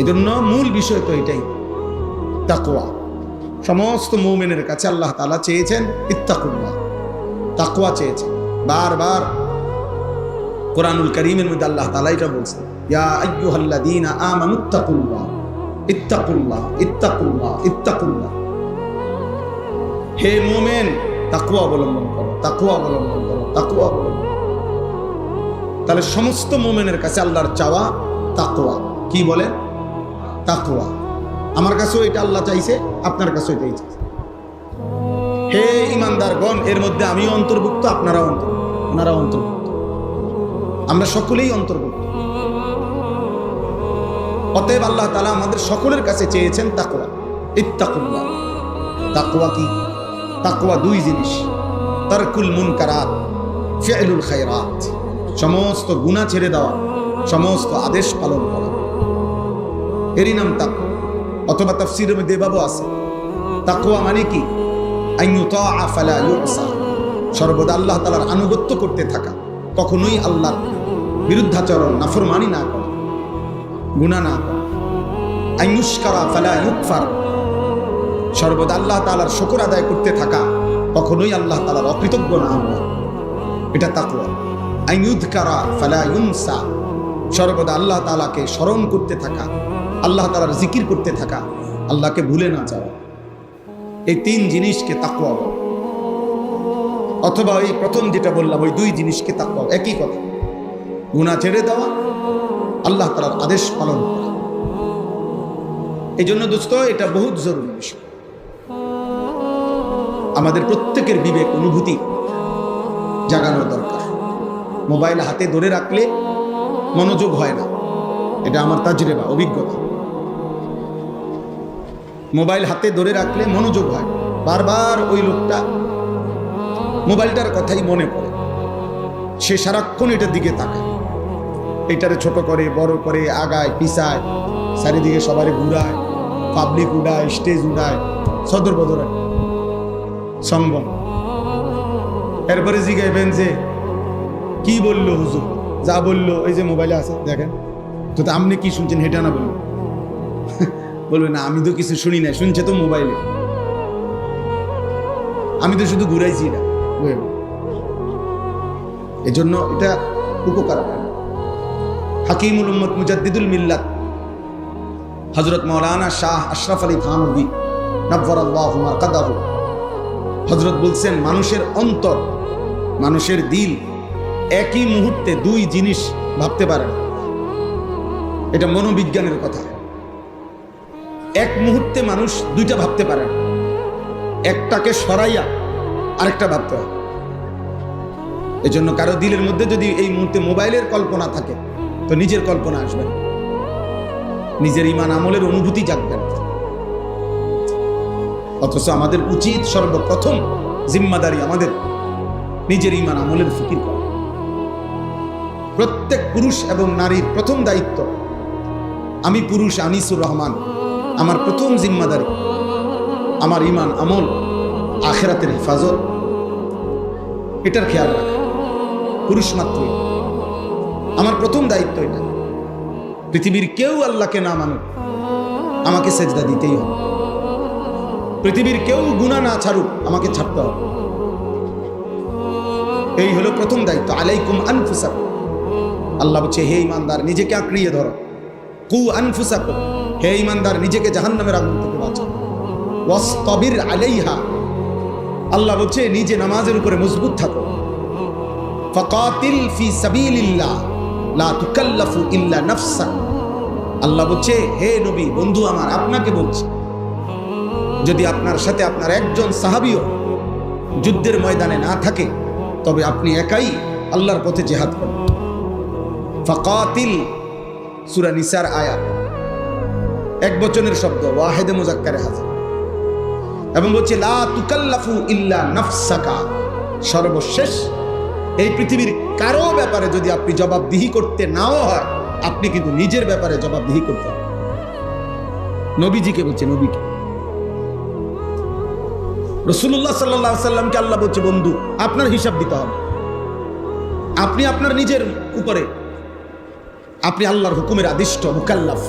এই জন্য মূল বিষয় তো এটাই, তাকওয়া। সমস্ত মুমিনের কাছে আল্লাহ তাআলা চেয়েছেন ইত্তাকুল্লাহ, তাকওয়া চেয়েছেন। বারবার কোরআনুল কারীমের মধ্যে আল্লাহ তাআলা এটা বলছেন, ইয়া আইয়ুহাল্লাযীনা আমানুত্তাকুল্লাহ ইত্তাকুল্লাহ ইত্তাকুল্লাহ ইত্তাকুল্লাহ। হে মুমিন, তাকওয়া অবলম্বন করো, তাকওয়া অবলম্বন করো, তাকওয়া অবলম্বন। তাহলে সমস্ত মুমিনের কাছে আল্লাহর চাওয়া তাকওয়া। কি বলে? তাকওয়া। আমার কাছেও এটা আল্লাহ চাইছে, আপনার কাছেও এটাই চাইছে। হে ঈমানদারগণ, এর মধ্যে আমিও অন্তর্ভুক্ত, আপনারাও অন্তর্ভুক্ত, ওনারাও অন্তর্ভুক্ত, আমরা সকলেই অন্তর্ভুক্ত। অতএব আল্লাহ তাআলা আমাদের সকলের কাছে চেয়েছেন তাকওয়া, ইত্তাকুল্লাহ। তাকওয়া কি? তাকওয়া 2 জিনিস, তারকুল মুনকারাত, ফি'লুল খায়রাত। সমস্ত গুনাহ ছেড়ে দেওয়া, সমস্ত আদেশ পালন করা, এরই নাম তাকওয়া। অথবা তাফসীরের মধ্যে এভাবে আছে, তাকওয়া মানে কি? আইয়ুতাআ ফালা ইউসা, সর্বদা আল্লাহ তাআলার আনুগত্য করতে থাকা, কখনোই আল্লাহর বিরুদ্ধাচরণ, নাফরমানি না করা, গুনাহ না করা। আইয়ুশকারা ফালা ইউকফার, সর্বদা আল্লাহ তাআলার শুকর আদায় করতে থাকা, কখনোই আল্লাহ তাআলার অকৃতজ্ঞ না হওয়া, এটা তাকওয়া। আইয়ুযকারা ফালা ইউনসা, সর্বদা আল্লাহ তাআলাকে স্মরণ করতে থাকা, আল্লাহ তাআলার জিকির করতে থাকা, আল্লাহকে ভুলে না যাওয়া। এই 3 জিনিসকে তাকওয়া বলে। অথবা এই প্রথম যেটা বললাম, ওই 2 জিনিসকে তাকওয়া, একই কথা। গুনাহ ছেড়ে দেওয়া, আল্লাহ তাআলার আদেশ পালন করা। এই জন্য দোস্ত, এটা বহুত জরুরি বিষয়। আমাদের প্রত্যেকের বিবেক অনুভূতি জাগানোর দরকার। মোবাইল হাতে ধরে রাখলে মনোযোগ হয় না, এটা আমার তাজরিবা, অভিজ্ঞতা। মোবাইল হাতে ধরে রাখলে মনোযোগ হয়, বারবার ওই লোকটা মোবাইলটার কথাই মনে পড়ে, সে সারাক্ষণ এটার দিকে তাকায়, এটারে ছোট করে, বড় করে, আগায় পিছায়, চারিদিকে সবারে ঘুরায়, পাবলিক উড়ায়, স্টেজ উড়ায়, সদর বদরে সংবন। এরপরে জিগাইবেন যে কি বললো হুজুর, যা বললো এই যে মোবাইলে আছে দেখেন তো, আপনি কি শুনছেন হেটা না বললো বলবে না আমি তো কিছু শুনি না, শুনছে তো মোবাইলে, আমি তো শুধু ঘুরাইছি এটা। এই জন্য এটা উপকার হয়। হাকিমুল উম্মত মুজাদ্দিদুল মিল্লাত হযরত মাওলানা শাহ আশরাফ আলী থানভী নব্বরাল্লাহু মারকাদাহু হযরত বলছেন, মানুষের অন্তর, মানুষের দিল একই মুহূর্তে দুই জিনিস ভাবতে পারে না। এটা মনোবিজ্ঞানের কথা। এক মুহূর্তে মানুষ দুইটা ভাবতে পারে না, একটাকে সরাইয়া আরেকটা ভাবতে হয়। এজন্য কারো দিলের মধ্যে যদি এই মুহূর্তে মোবাইলের কল্পনা থাকে তো নিজের কল্পনা আসবে না, নিজের ঈমান আমলের অনুভূতি জাগবে না। অথচ আমাদের উচিত সর্বপ্রথম জিম্মাদারি আমাদের নিজের ঈমান আমলের ফিকির করা। প্রত্যেক পুরুষ এবং নারীর প্রথম দায়িত্ব, আমি পুরুষ আনিসুর রহমান, আমার প্রথম জিম্মাদারি আমার ঈমান আমল, আখিরাতের হেফাজত, এটার খেয়াল রাখা। পুরুষ মাত্রই আমার প্রথম দায়িত্ব এটা। পৃথিবীর কেউ আল্লাহকে না মানুক, আমাকে সেজদা দিতেই হবে। পৃথিবীর কেউ গুনাহ না ছাড়ুক, আমাকে ছাড়তে হবে। এই হলো প্রথম দায়িত্ব। আলাইকুম আনফুসাকুম, আল্লাহ বলছে হে ঈমানদার নিজেকে আঁকড়িয়ে ধরো। কু আনফুসাকুম, হে ঈমানদার নিজেকে জাহান্নামের আগুন থেকে বাঁচাও। ওয়াসতাবির আলাইহা, আল্লাহ বলছে নিজে নামাজের উপরে মজবুত থাকো। ফাকাতিল ফি সাবিলিল্লাহ লা তুকাল্লাফু ইল্লা নাফসাক, আল্লাহ বলছে হে নবী বন্ধু আমার, আপনাকে বলছি যদি আপনার সাথে আপনার একজন সাহাবীও যুদ্ধের ময়দানে না থাকে তবে আপনি একাই আল্লাহর পথে জিহাদ করুন। ফাকাতিল, সূরা নিসার আয়াত, এক বচনের শব্দ, ওয়াহিদে মুজাক্কারে হাজির, এবং বলছে লা তুকাল্লাফু ইল্লা নাফসাকা, সর্বশেষ এই পৃথিবীর কারো ব্যাপারে যদি আপনি জবাবদিহি করতে নাও হয়, আপনি কিন্তু নিজের ব্যাপারে জবাবদিহি করতে হবে। নবীজিকে বলছে, নবীকে, রাসূলুল্লাহ সাল্লাল্লাহু আলাইহি সাল্লামকে আল্লাহ বলছে বন্ধু আপনার হিসাব দিতে হবে। আপনি আপনার নিজের উপরে, আপনি আল্লাহর হুকুমের আদিষ্ট মুকাল্লাফ।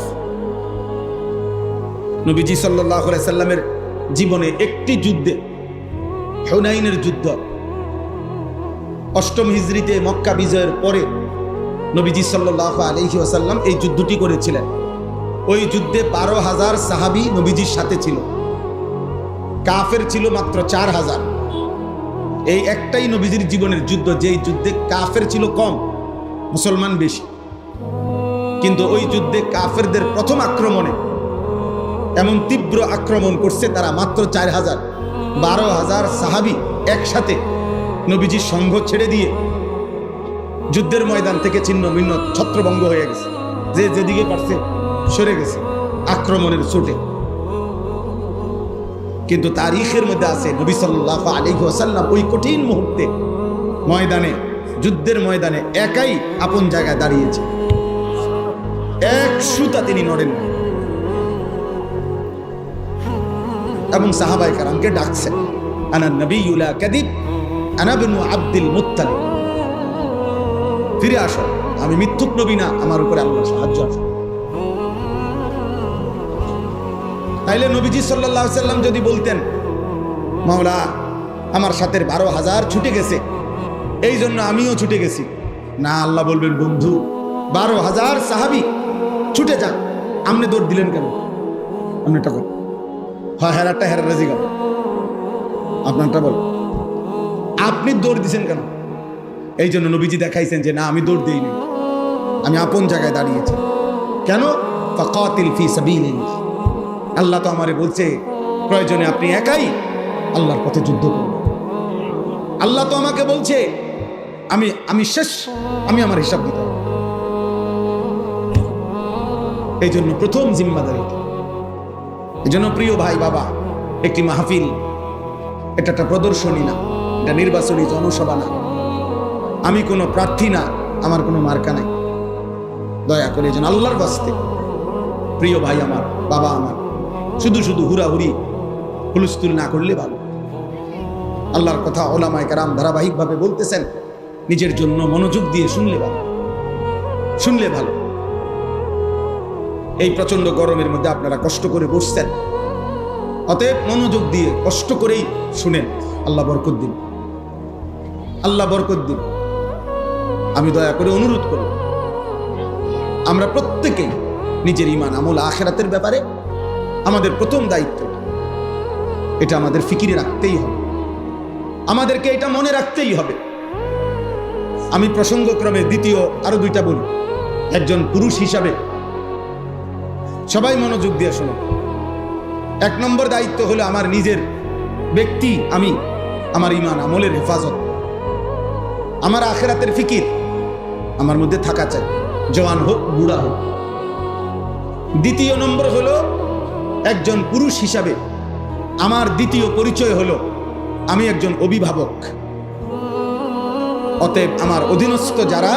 নবীজি সাল্লাল্লাহু আলাইহি সাল্লামের জীবনে একটি যুদ্ধে, হুনাইনের যুদ্ধ, অষ্টম হিজরিতে মক্কা বিজয়ের পরে নবীজি সাল্লাল্লাহু আলাইহি ওয়াসাল্লাম এই যুদ্ধটি করেছিলেন। ওই যুদ্ধে 12,000 সাহাবী নবীজির সাথে ছিল, কাফের ছিল মাত্র 4,000। এই একটাই নবীজির জীবনের যুদ্ধ যেই যুদ্ধে কাফের ছিল কম, মুসলমান বেশি। কিন্তু ওই যুদ্ধে কাফেরদের প্রথম আক্রমণে এমন তীব্র আক্রমণ করছে তারা, মাত্র 4,000, 12,000 সাহাবী একসাথে নবীজির সংঘ ছেড়ে দিয়ে যুদ্ধের ময়দান থেকে ছিন্ন ভিন্ন ছত্রভঙ্গ হয়ে গেছে, যে যেদিকে পারছে সরে গেছে আক্রমণের চোটে। কিন্তু তারিখের মধ্যে আছে নবী সাল্লাল্লাহু আলাইহি ওয়াসাল্লাম ওই কঠিন মুহূর্তে ময়দানে, যুদ্ধের ময়দানে একাই আপন জায়গায় দাঁড়িয়েছে, এক সুতা তিনি নড়েন না, এবং সাহাবায়ে কেরামকে ডাকছেন, আনা নবিয়্যু লা কাযিব আনা ইবনু আব্দুল মুত্তালিব, ফিরে আসো, আমি মিথ্যুক নবী না, আমার উপরে আল্লাহর সাহায্য আছে। তাইলে নবীজি সাল্লাল্লাহু আলাইহি সাল্লাম যদি বলতেন মাওলা আমার সাথে 12,000 ছুটে গেছে এই জন্য আমিও ছুটে গেছি, না, আল্লাহ বলবেন বন্ধু 12,000 সাহাবী ছুটে যাক, আপনি দৌড় দিলেন কেন? আপনারটা বল, হ্যাঁ হেরাটা হেরা রাজি গেল, আপনারটা বল, আপনি দৌড় দিছেন কেন? এই জন্য নবীজি দেখাইছেন যে না, আমি দৌড় দিইনি, আমি আপন জায়গায় দাঁড়িয়েছি। কেন? ফাকাতিল ফি সাবিলিল্লাহ, আল্লাহ তো আমারে বলছে প্রয়োজনে আপনি একাই আল্লাহর পথে যুদ্ধ করুন। আল্লাহ তো আমাকে বলছে আমি শেষ, আমি আমার হিসাব দিতে হবে। এই জন্য প্রথম জিম্মাদারি। এই জন্য প্রিয় ভাই বাবা, একটি মাহফিল এটা একটা প্রদর্শনী না, এটা নির্বাচনী জনসভা না, আমি কোনো প্রার্থী না, আমার কোনো মার্কা নাই। দয়া করে যেন আল্লাহর বাস্তে প্রিয় ভাই আমার, বাবা আমার, শুধু শুধু হুড়াহুড়ি হুলস্থুল না করলে ভালো। আল্লাহর কথা ওলামায়ে কেরাম ধারাবাহিকভাবে বলতেছেন, নিজের জন্য মনোযোগ দিয়ে শুনলে ভালো, শুনলে ভালো। এই প্রচন্ড গরমের মধ্যে আপনারা কষ্ট করে বসছেন, অতএব মনোযোগ দিয়ে কষ্ট করেই শুনেন। আল্লাহ বরকত দিন, আল্লাহ বরকত দিন। আমি দয়া করে অনুরোধ করব, আমরা প্রত্যেকেই নিজের ঈমান আমল আখিরাতের ব্যাপারে আমাদের প্রথম দায়িত্ব, এটা আমাদের ফিকিরে রাখতেই হবে, আমাদেরকে এটা মনে রাখতেই হবে। আমি প্রসঙ্গক্রমে দ্বিতীয় আরো দুইটা বলি। একজন পুরুষ হিসাবে সবাই মনোযোগ দিয়ে শোনো। 1 নম্বর দায়িত্ব হলো আমার নিজের ব্যক্তি, আমি আমার ঈমান আমলের হেফাজত, আমার আখিরাতের ফিকির আমার মধ্যে থাকা চাই, জওয়ান হোক বুড়া হোক। দ্বিতীয় নম্বর হলো একজন পুরুষ হিসাবে আমার দ্বিতীয় পরিচয় হলো আমি একজন অভিভাবক। অতএব আমার অধীনস্থ যারা,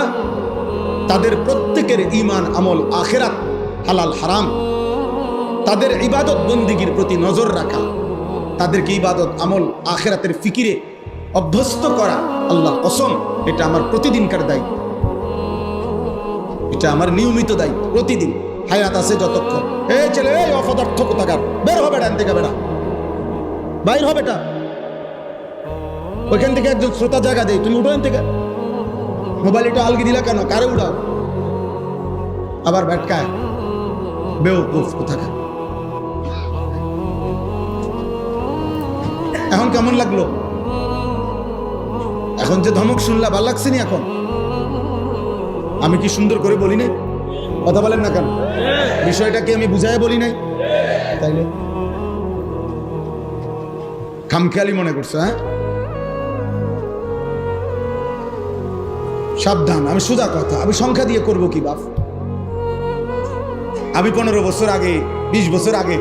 তাদের প্রত্যেকের ঈমান আমল আখিরাত হালাল হারাম, তাদের ইবাদত বন্দিগির প্রতি নজর রাখা, তাদেরকে ইবাদত আমল আখিরাতের ফিকিরে অভ্যস্ত করা, আল্লাহর কসম এটা আমার প্রতিদিনকার দায়িত্ব, এটা আমার নিয়মিত দায়িত্ব। প্রতিদিন হায়াত আছে যতক্ষণ। এই ছেলে, এই অপদার্থ কোথাকার, বের হবে ডান থেকে, বেড়া বাইর হবে, এটা ওইখান থেকে একজন শ্রোতা জায়গা দেয়, তুমি উঠো থেকে। মোবাইল এটা আলগি দিলা কেন, কারে উঠাও? আবার ব্যাটকায় বেওকুফ কোথাকার। এখন কেমন লাগলো? এখন যে ধমক শুনলা ভাল লাগছে নি? এখন আমি কি সুন্দর করে বলি নাই? কথা বলেন না কেন? বিষয়টা কি আমি বুঝাই বলি নাই? তাইলে খামখেয়ালি মনে করছো? হ্যাঁ, সাবধান। আমি সোজা কথা, আমি সংখ্যা দিয়ে করব কি বাপ? আমি 15 বছর আগে, 20 বছর আগে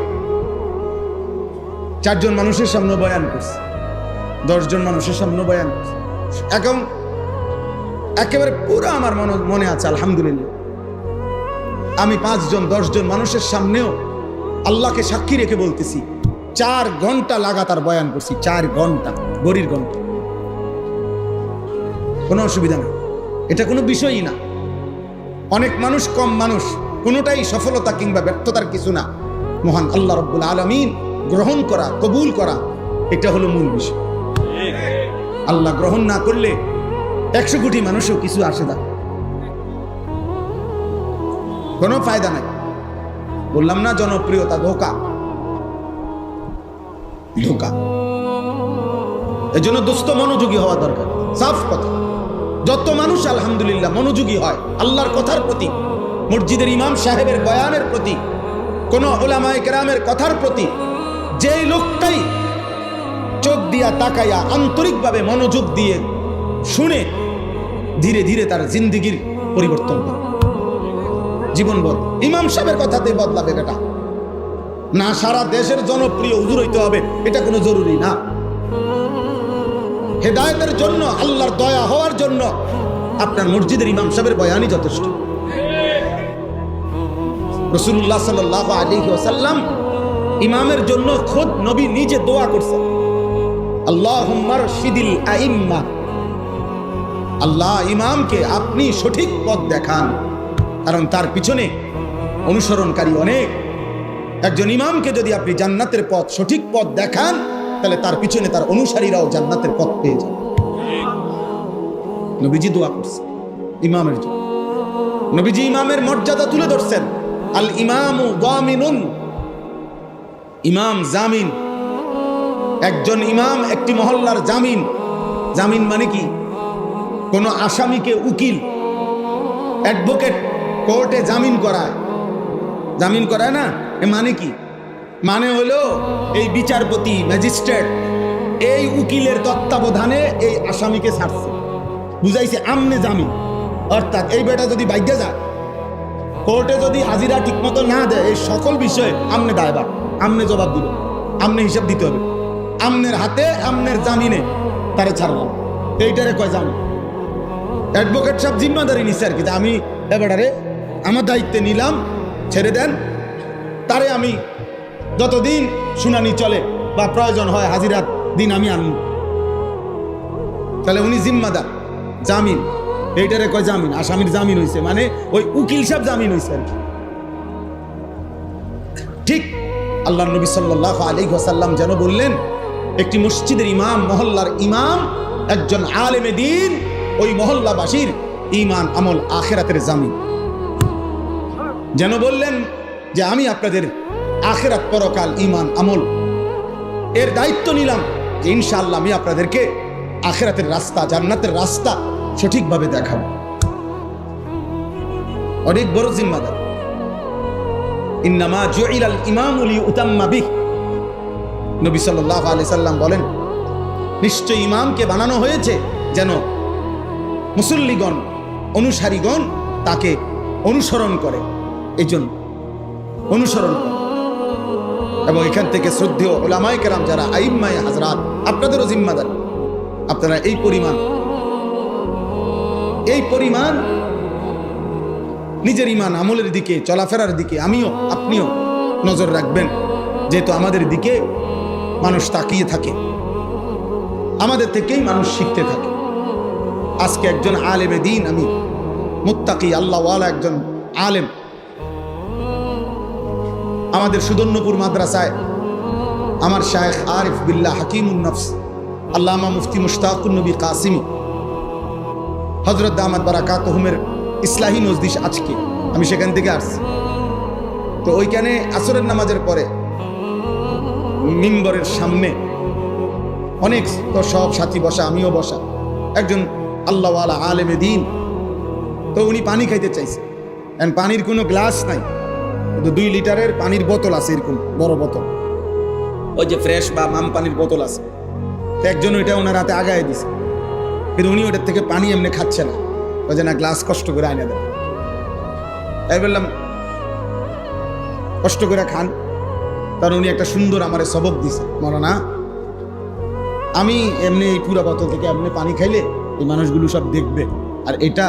4 জন মানুষের সামনে বয়ান করছি, 10 জন মানুষের সামনে বয়ান করছি। এখন একেবারে পুরো আমার মনে আছে, আলহামদুলিল্লাহ। আমি 5 জন 10 জন মানুষের সামনেও আল্লাহকে সাক্ষী রেখে বলতেছি, 4 ঘন্টা লাগাতার বয়ান করছি। 4 ঘন্টা, গরির ঘন্টা, কোনো অসুবিধা নেই, এটা কোনো বিষয়ই না। অনেক মানুষ, কম মানুষ, কোনোটাই সফলতা কিংবা ব্যর্থতার কিছু না। মহান আল্লাহ রাব্বুল আলামিন গ্রহণ করা, কবুল করা, এটা হলো মূল বিষয়। আল্লাহ গ্রহণ না করলে 100 কোটি মানুষও কিছু আসে না, কোনো ফায়দা নাই। বললাম না, জনপ্রিয়তা ধোঁকা, ধোঁকা। এজন্য দোস্ত মনোযোগী হওয়া দরকার। সাফ কথা, যত মানুষ আলহামদুলিল্লাহ মনোযোগী হয় আল্লাহর কথার প্রতি, মসজিদের ইমাম সাহেবের বয়ানের প্রতি, কোন উলামায়ে কেরামের কথার প্রতি, যেই লোকটাই চোখ দিয়া তাকাইয়া আন্তরিকভাবে মনোযোগ দিয়ে শুনে, ধীরে ধীরে তার জিন্দেগির পরিবর্তন হয়, জীবন বদল। ইমাম সাহেবের কথাতে বদলাবে বেটা না, সারা দেশের জনপ্রিয় হুজুর হইতে হবে এটা কোনো জরুরি না। হেদায়েতের জন্য, আল্লাহর দয়া হওয়ার জন্য আপনার মসজিদের ইমাম সাহেবের বয়ানই যথেষ্ট। রাসূলুল্লাহ সাল্লাল্লাহু আলাইহি ওয়াসাল্লাম ইমামের জন্য খোদ নবী নিজে দোয়া করছেন, আল্লাহুম্মা রশিদিল আইম্মা, আল্লাহ ইমামকে আপনি সঠিক পথ দেখান, কারণ তার পিছনে অনুসরণকারী অনেক। একজন ইমামকে যদি আপনি জান্নাতের পথ, সঠিক পথ দেখান, তাহলে তার পিছনে তার অনুসারীরাও জান্নাতের পথ পেয়ে যাবে। নবীজি দোয়া করছেন ইমামের জন্য। নবীজি ইমামের মর্যাদা তুলে ধরছেন, আল ইমামু দামিনুন, ইমাম জামিন। একজন ইমাম একটি মহল্লার জামিন। জামিন মানে কি? কোন আসামিকে উকিল, অ্যাডভোকেট কোর্টে জামিন করায়, জামিন করায় না, এ মানে কি? মানে হলো এই বিচারপতি, ম্যাজিস্ট্রেট এই উকিলের তত্ত্বাবধানে এই আসামিকে ছাড়ছে, বুঝাইছে আমনে জামিন। অর্থাৎ এই বেটা যদি বাইকে যায়, কোর্টে যদি হাজিরা ঠিক মতো না দেয়, এই সকল বিষয়ে আমনে দায়ভার, আমনে জবাব দিবে, আমনে হিসাব দিতে হবে, আমনের হাতে, আমনের জামিনে তারে ছাড়লাম, এইটারে কয় জামিন। অ্যাডভোকেট সাহেব জিম্মাদারি নিচ্ছে আর কি, আমি এবারে আমার দায়িত্বে নিলাম, ছেড়ে দেন তারে, আমি যতদিন শুনানি চলে বা প্রয়োজন হয় হাজিরাত দিন আমি আনবো। তাহলে উনি জিম্মাদার, জামিন, এইটারে কয় জামিন, আসামির জামিন হয়েছে, মানে ওই উকিল সাহেব জামিন হয়েছে। ঠিক আল্লাহ নবী সাল্লাল্লাহু আলাইহি ওয়াসাল্লাম যেন বললেন, একটি মসজিদের ইমাম, মহল্লার ইমাম, একজন আলেমে দ্বীন, ওই মহল্লাবাসীর ঈমান আমল আখিরাতের জামিন। যেন বললেন যে আমি আপনাদের আখিরাত পরকাল ঈমান আমল এর দায়িত্ব নিলাম যে ইনশাআল্লাহ আমি আপনাদেরকে আখিরাতের রাস্তা, জান্নাতের রাস্তা সঠিকভাবে দেখাবো। অনেক বড় জিম্মাদার। ইন্নামা জুইলাল ইমামু লিউতাম্মা বিহি, নবী সাল্লাল্লাহু আলাইহি সাল্লাম বলেন, নিশ্চয় ইমামকে বানানো হয়েছে যেন মুসল্লিগণ, অনুসারীগণ তাকে অনুসরণ করে, এই জন্য অনুসরণ করে। এবং এখান থেকে শ্রদ্ধেয় উলামায়ে কেরাম যারা আইম্মায়ে হাজরাত, আপনাদেরও জিম্মাদার, আপনারা এই পরিমাণ নিজের ঈমান আমলের দিকে, চলাফেরার দিকে আমিও আপনিও নজর রাখবেন, যেহেতু আমাদের দিকে মানুষ তাকিয়ে থাকে, আমাদের থেকেই মানুষ শিখতে থাকে। আজকে একজন আলেমে দ্বীন, আমি মুত্তাকি আল্লাহওয়ালা একজন আলেম, আমাদের সুদর্ণপুর মাদ্রাসায় আমার শায়েখ আরিফ বিল্লাহ হাকিমুন নফস আল্লামা মুফতি মুশতাকুন নবী কাসিমি হযরত দামাত বারাকাতুহুমের ইসলাহি মজলিস, আজকে আমি সেখান থেকে আসছি। তো ওইখানে আসরের নামাজের পরে মিম্বরের সামনে অনেক তো সব সাথী বসা, আমিও বসা, একজন আল্লাহওয়ালা আলেমে দ্বীন। তো উনি পানি খাইতে চাইছে, পানির কোনো গ্লাস নাই, কিন্তু 2 লিটারের পানির বোতল আছে, এরকম বড় বোতল, ওই যে ফ্রেশ বা মাম পানির বোতল আছে। একজন ওইটা ওনার হাতে আগায় দিছে, কিন্তু উনি ওটার থেকে পানি এমনি খাচ্ছে না, ওই যে না গ্লাস কষ্ট করে আইনা দেন। তাই বললাম কষ্ট করে খান। কারণ উনি একটা সুন্দর আমারে সবক দিছে, মৌলানা আমি এমনি এই পুরা বোতল থেকে এমনি পানি খাইলে এই মানুষগুলো সব দেখবে, আর এটা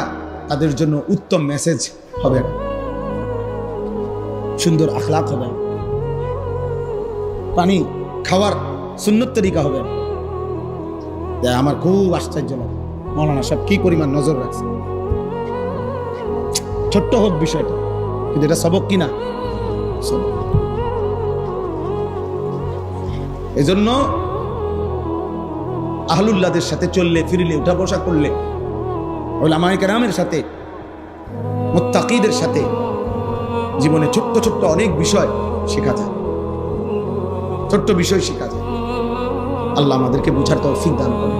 তাদের জন্য উত্তম মেসেজ হবে, সুন্দর আখলাক হবে, পানি খাওয়ার সুন্নত তরিকা হবে। আমার খুব আশ্চর্য লাগে মৌলানা সাহেব কি পরিমাণ নজর রাখছে। ছোট্ট হোক বিষয়টা, কিন্তু এটা সবক কিনা, এজন্য আহলুল্লাহদের সাথে চললে ফিরলে, উঠা বসা করলে, উলামায়ে কেরামের সাথে, মুত্তাকিদের সাথে জীবনে ছোট্ট ছোট্ট অনেক বিষয় শেখা যায়, ছোট্ট বিষয় শেখা যায়। আল্লাহ আমাদেরকে বুঝার তৌফিক দান করেন।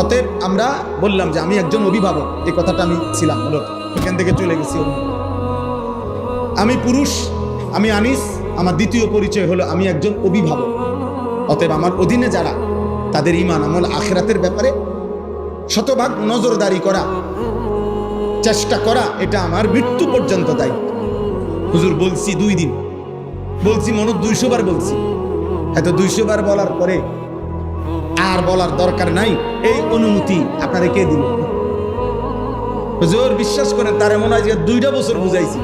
অতএব আমরা বললাম যে আমি একজন অভিভাবক, এই কথাটা আমি ছিলাম, হলো এখান থেকে চলে গেছি। আমি পুরুষ, আমি আনিস, আমার দ্বিতীয় পরিচয় হলো আমি একজন অভিভাবক। অতএব আমার অধীনে যারা, তাদের ঈমান আমল আখিরাতের ব্যাপারে শতভাগ নজরদারি করা, চেষ্টা করা, এটা আমার মৃত্যু পর্যন্ত দায়িত্ব। হুজুর বলছি 2 দিন, বলছি মনে 200 বার বলছি, হয়তো 200 বার বলার পরে আর বলার দরকার নাই, এই অনুমতি আপনারা কে দিল? হুজুর বিশ্বাস করেন, তার মনে হয় যে 2টা বছর বুঝাইছি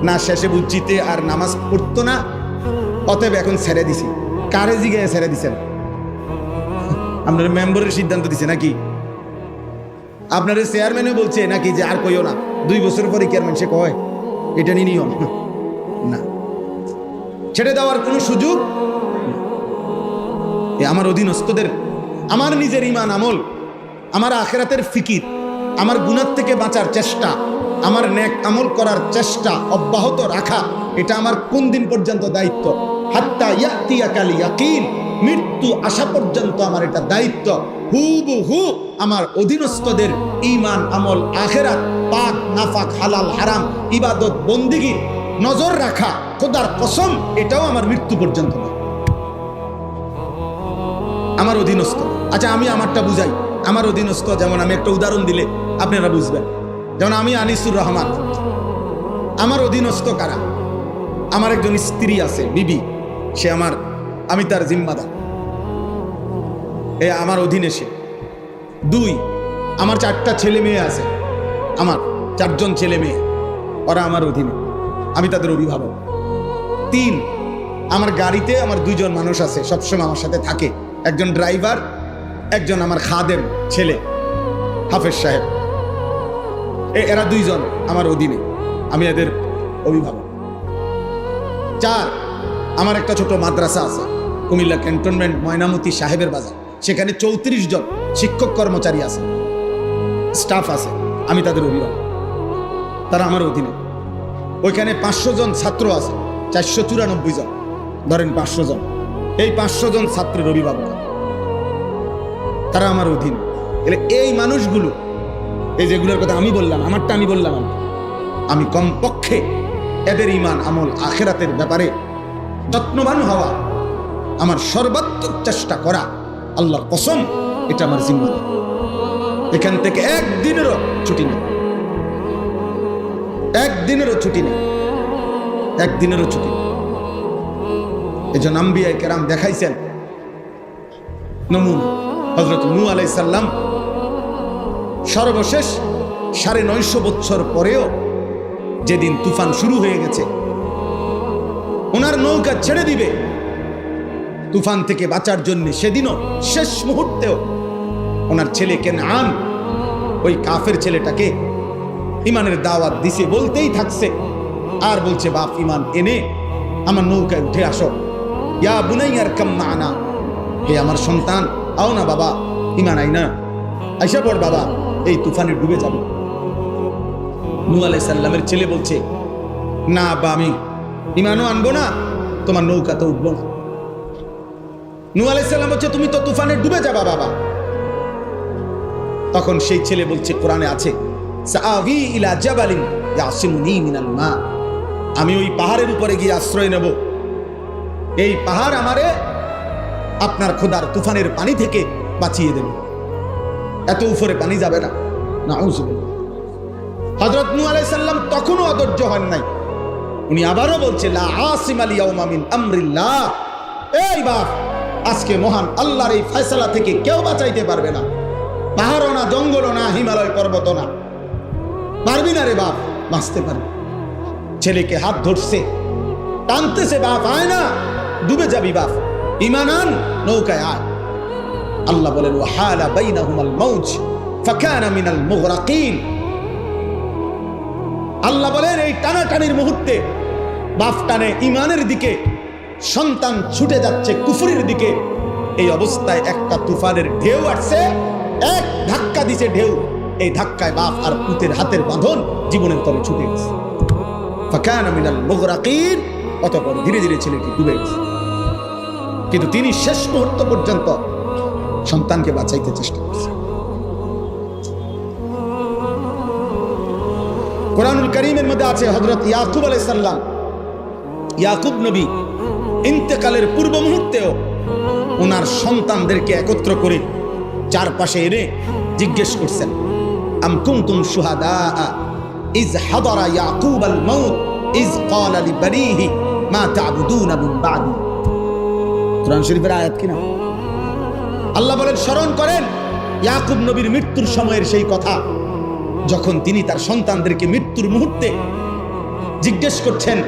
না, শেষে বুঝছিতে আর নামাজ পড়তো না, অতএব এখন ছেড়ে দিছি। কারে জিগায় ছেড়ে দিছেন? আপনার মেম্বারের সিদ্ধান্ত দিছে নাকি? আপনার চেয়ারম্যানে বলছে নাকি যে আর কইও না, 2 বছর পরে চেয়ারম্যান সে কয় এটা নিয়ম না, ছেড়ে দেওয়ার কোনো সুযোগ। আমার অধীনস্থদের, আমার নিজের ঈমান আমল, আমার আখিরাতের ফিকির, আমার গুনাহ থেকে বাঁচার চেষ্টা, আমার নেক আমল করার চেষ্টা অব্যাহত রাখা, এটা আমার কোন দিন পর্যন্ত দায়িত্ব? হাত্তা ইয়াতিয়াকাল ইয়াকিন, মৃত্যু আসা পর্যন্ত আমার এটা দায়িত্ব। হুবহু আমার অধীনস্থদের ঈমান আমল আখিরাত, পাক নাফাক, হালাল হারাম, ইবাদত বন্দিগি নজর রাখা, খোদার কসম এটাও আমার মৃত্যু পর্যন্ত না, আমার অধীনস্থ। আচ্ছা আমি আমারটা বুঝাই, আমার অধীনস্থ যেমন, আমি একটা উদাহরণ দিলে আপনারা বুঝবেন। যেমন আমি আনিসুর রহমান, আমার অধীনস্থ কারা? আমার একজন স্ত্রী আছে, বিবি, সে আমি তার জিম্মাদার, আমার অধীনে সে। 2, আমার 4টা ছেলে মেয়ে আছে, আমার 4জন ছেলে মেয়ে, ওরা আমার অধীনে, আমি তাদের অভিভাবক। 3, আমার গাড়িতে আমার দুইজন মানুষ আছে, সবসময় আমার সাথে থাকে, একজন ড্রাইভার, একজন আমার খাদেম ছেলে হাফেজ সাহেব। এরা দুইজন আমার অধীনে, আমি এদের অভিভাবক। 4, আমার একটা ছোট মাদ্রাসা আছে কুমিল্লা ক্যান্টনমেন্ট ময়নামতি সাহেবের বাজার, সেখানে 34 জন শিক্ষক কর্মচারী আছে, স্টাফ আছে, আমি তাদের অভিভাবক, তারা আমার অধীনে। ওইখানে 500 জন ছাত্র আছে, 494 জন, ধরেন 500 জন, এই 500 জন ছাত্রের অভিভাবক, তারা আমার অধীন। এলে এই মানুষগুলো, এই যেগুলোর কথা আমি বললাম, আমারটা আমি বললাম, আমি কমপক্ষে এদের ঈমান আমল আখিরাতের ব্যাপারে যত্নবান হওয়া, আমার সর্বাত্মক চেষ্টা করা, আল্লাহর কসম এটা আমার জিম্মাদারি। এখান থেকে একদিনেরও ছুটি নেই, একদিনেরও ছুটি নেই, একদিনেরও ছুটি নেই। এই জন্য আম্বিয়া কেরাম দেখাইছেন নমুনা। হযরত নূহ আলাইহিস সালাম সর্বশেষ 950 বছর পরেও যেদিন তুফান শুরু হয়ে গেছে, ওনার নৌকা ছেড়ে দিবে তুফান থেকে বাঁচার জন্য, সেদিনও শেষ মুহূর্তেও ওনার ছেলে কেনআন ওই কাফের ছেলেটাকে ইমানের দাওয়াত দিছে, বলতেই থাকছে আর বলছে, বাপ ইমান এনে আমার নৌকায় উঠে আসো, ইয়া বুনাইয়া আরকাম মা'না, হে আমার সন্তান আও না বাবা, ইমান আই না, আইসা পড় বাবা, এই তুফানে ডুবে যাবে। নূহ আলাইহিস সালামের ছেলে বলছে, না বা আমি ইমানও আনবো না, তোমার নৌকাতে উঠবো না। নূহ আলাইহিস সালাম বলছে, তুমি তো তুফানে ডুবে যাবা বাবা। তখন সেই ছেলে বলছে, কোরআনে আছে, সাআবি ইলা জাবালিন ইয়াসিমুনি মিনাল মা, আমি ওই পাহাড়ের উপরে গিয়ে আশ্রয় নেব, এই পাহাড় আমারে আপনার খোদার তুফানের পানি থেকে বাঁচিয়ে দেবে, এত উপরে পানি যাবে না। নাউযুবিল্লাহ। হযরত নূহ আলাইহিস সালাম তখনও অধৈর্য হন নাই, উনি আবারও বলছে, লা আসিমাল ইয়াউমা মিন আমরিল্লাহ, এই বাপ, আজকে মহান আল্লাহর এই ফয়সালা থেকে কেউ বাঁচাইতে পারবে না, পাহাড়ও না, জঙ্গলও না, হিমালয় পর্বত না, পারবি না রে বাপ, বাঁচতে পারবি। ছেলেকে হাত ধরছে, টানতেছে, বাপ আয় না, ডুবে যাবি বাপ, ঈমান আন, নৌকায় আয়। আল্লাহ বলেন, ওয়াহালা বাইনাহুমাল মাউজ ফাকানা মিনাল মুগরাকিন। আল্লাহ বলেন, এই টানাটানির মুহূর্তে বাপ টানে ঈমানের দিকে, সন্তান ছুটে যাচ্ছে কুফরির দিকে, এই অবস্থায় একটা তুফানের ঢেউ আসছে, এক ধাক্কা দিছে ঢেউ, এই ধাক্কায় বাপ আর পুতের হাতের বাঁধন জীবনের তলে ছুটে গেছে, ফাকানা মিনাল মুগরাকিন। অতঃপর ধীরে ধীরে ছেলেটি ডুবে গেছে, কিন্তু তিনি শেষ মুহূর্ত পর্যন্ত সন্তানকে বাঁচাইতে চেষ্টা করছে। কোরআনুল কারীমের মধ্যে আছে, হযরত ইয়াকুব আলাইহিস সালাম, ইয়াকুব নবী ইন্তেকালের পূর্ব মুহূর্তেও ওনার সন্তানদেরকে একত্র করে চারপাশে এনে জিজ্ঞেস করছেন, আম কুনতুম শুহাদা is হাদারা Yakub Al Maut is ক্বালা লিবানিহি মা তা'বুদুনা মিন বা'দি। কোরআন শরীফের আয়াত কিনা? আল্লাহ বলেন, স্মরণ করেন ইয়াকুব নবীর মৃত্যুর সময়ের সেই কথা, যখন তিনি তার সন্তানদেরকে মৃত্যুর মুহূর্তে জিজ্ঞেস করছেন,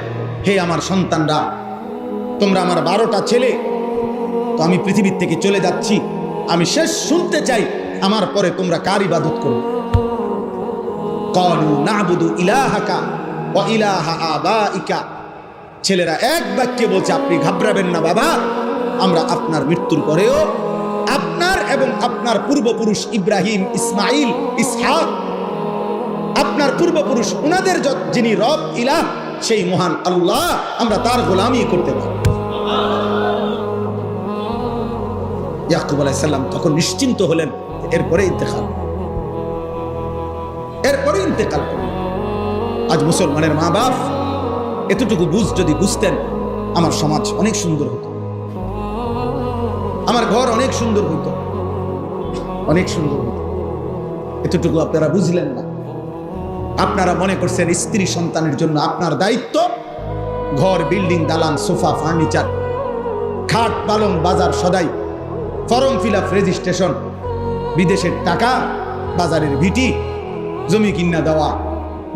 হে আমার সন্তানরা, তোমরা আমার 12টা ছেলে, তো আমি পৃথিবীর থেকে চলে যাচ্ছি, আমি শেষ শুনতে চাই আমার পরে তোমরা কার ইবাদত করো। ক্বালু না'বুদু ইলাহাকা ওয়া ইলাহা আবাইকা। ছেলেরা এক বাক্যে বলছে, আপনি ঘাবড়াবেন না বাবা, আমরা আপনার মৃত্যুর পরেও আপনার এবং আপনার পূর্বপুরুষ ইব্রাহিম, ইসমাইল, ইসহাক, আপনার পূর্বপুরুষ উনাদের যিনি রব ইলাহ, সেই মহান আল্লাহ, আমরা তার গোলামি করতে পারি। ইয়াকুব আলাইহিস সালাম তখন নিশ্চিন্ত হলেন, এরপরে ইন্তেকাল করলেন। আজ মুসলমানের মা বাপ এতটুকু বুঝ যদি বুঝতেন, আমার সমাজ অনেক সুন্দর হতো, আমার ঘর অনেক সুন্দর হতো, অনেক সুন্দর হতো। এতটুকু আপনারা বুঝলেন না। আপনারা মনে করছেন স্ত্রী সন্তানের জন্য আপনার দায়িত্ব ঘর, বিল্ডিং, দালান, সোফা, ফার্নিচার, খাট, পালং, বাজার, সদাই, ফর্ম ফিল আপ, রেজিস্ট্রেশন, বিদেশের টাকা, বাজারের ভিটি, জমি কিনা দেওয়া,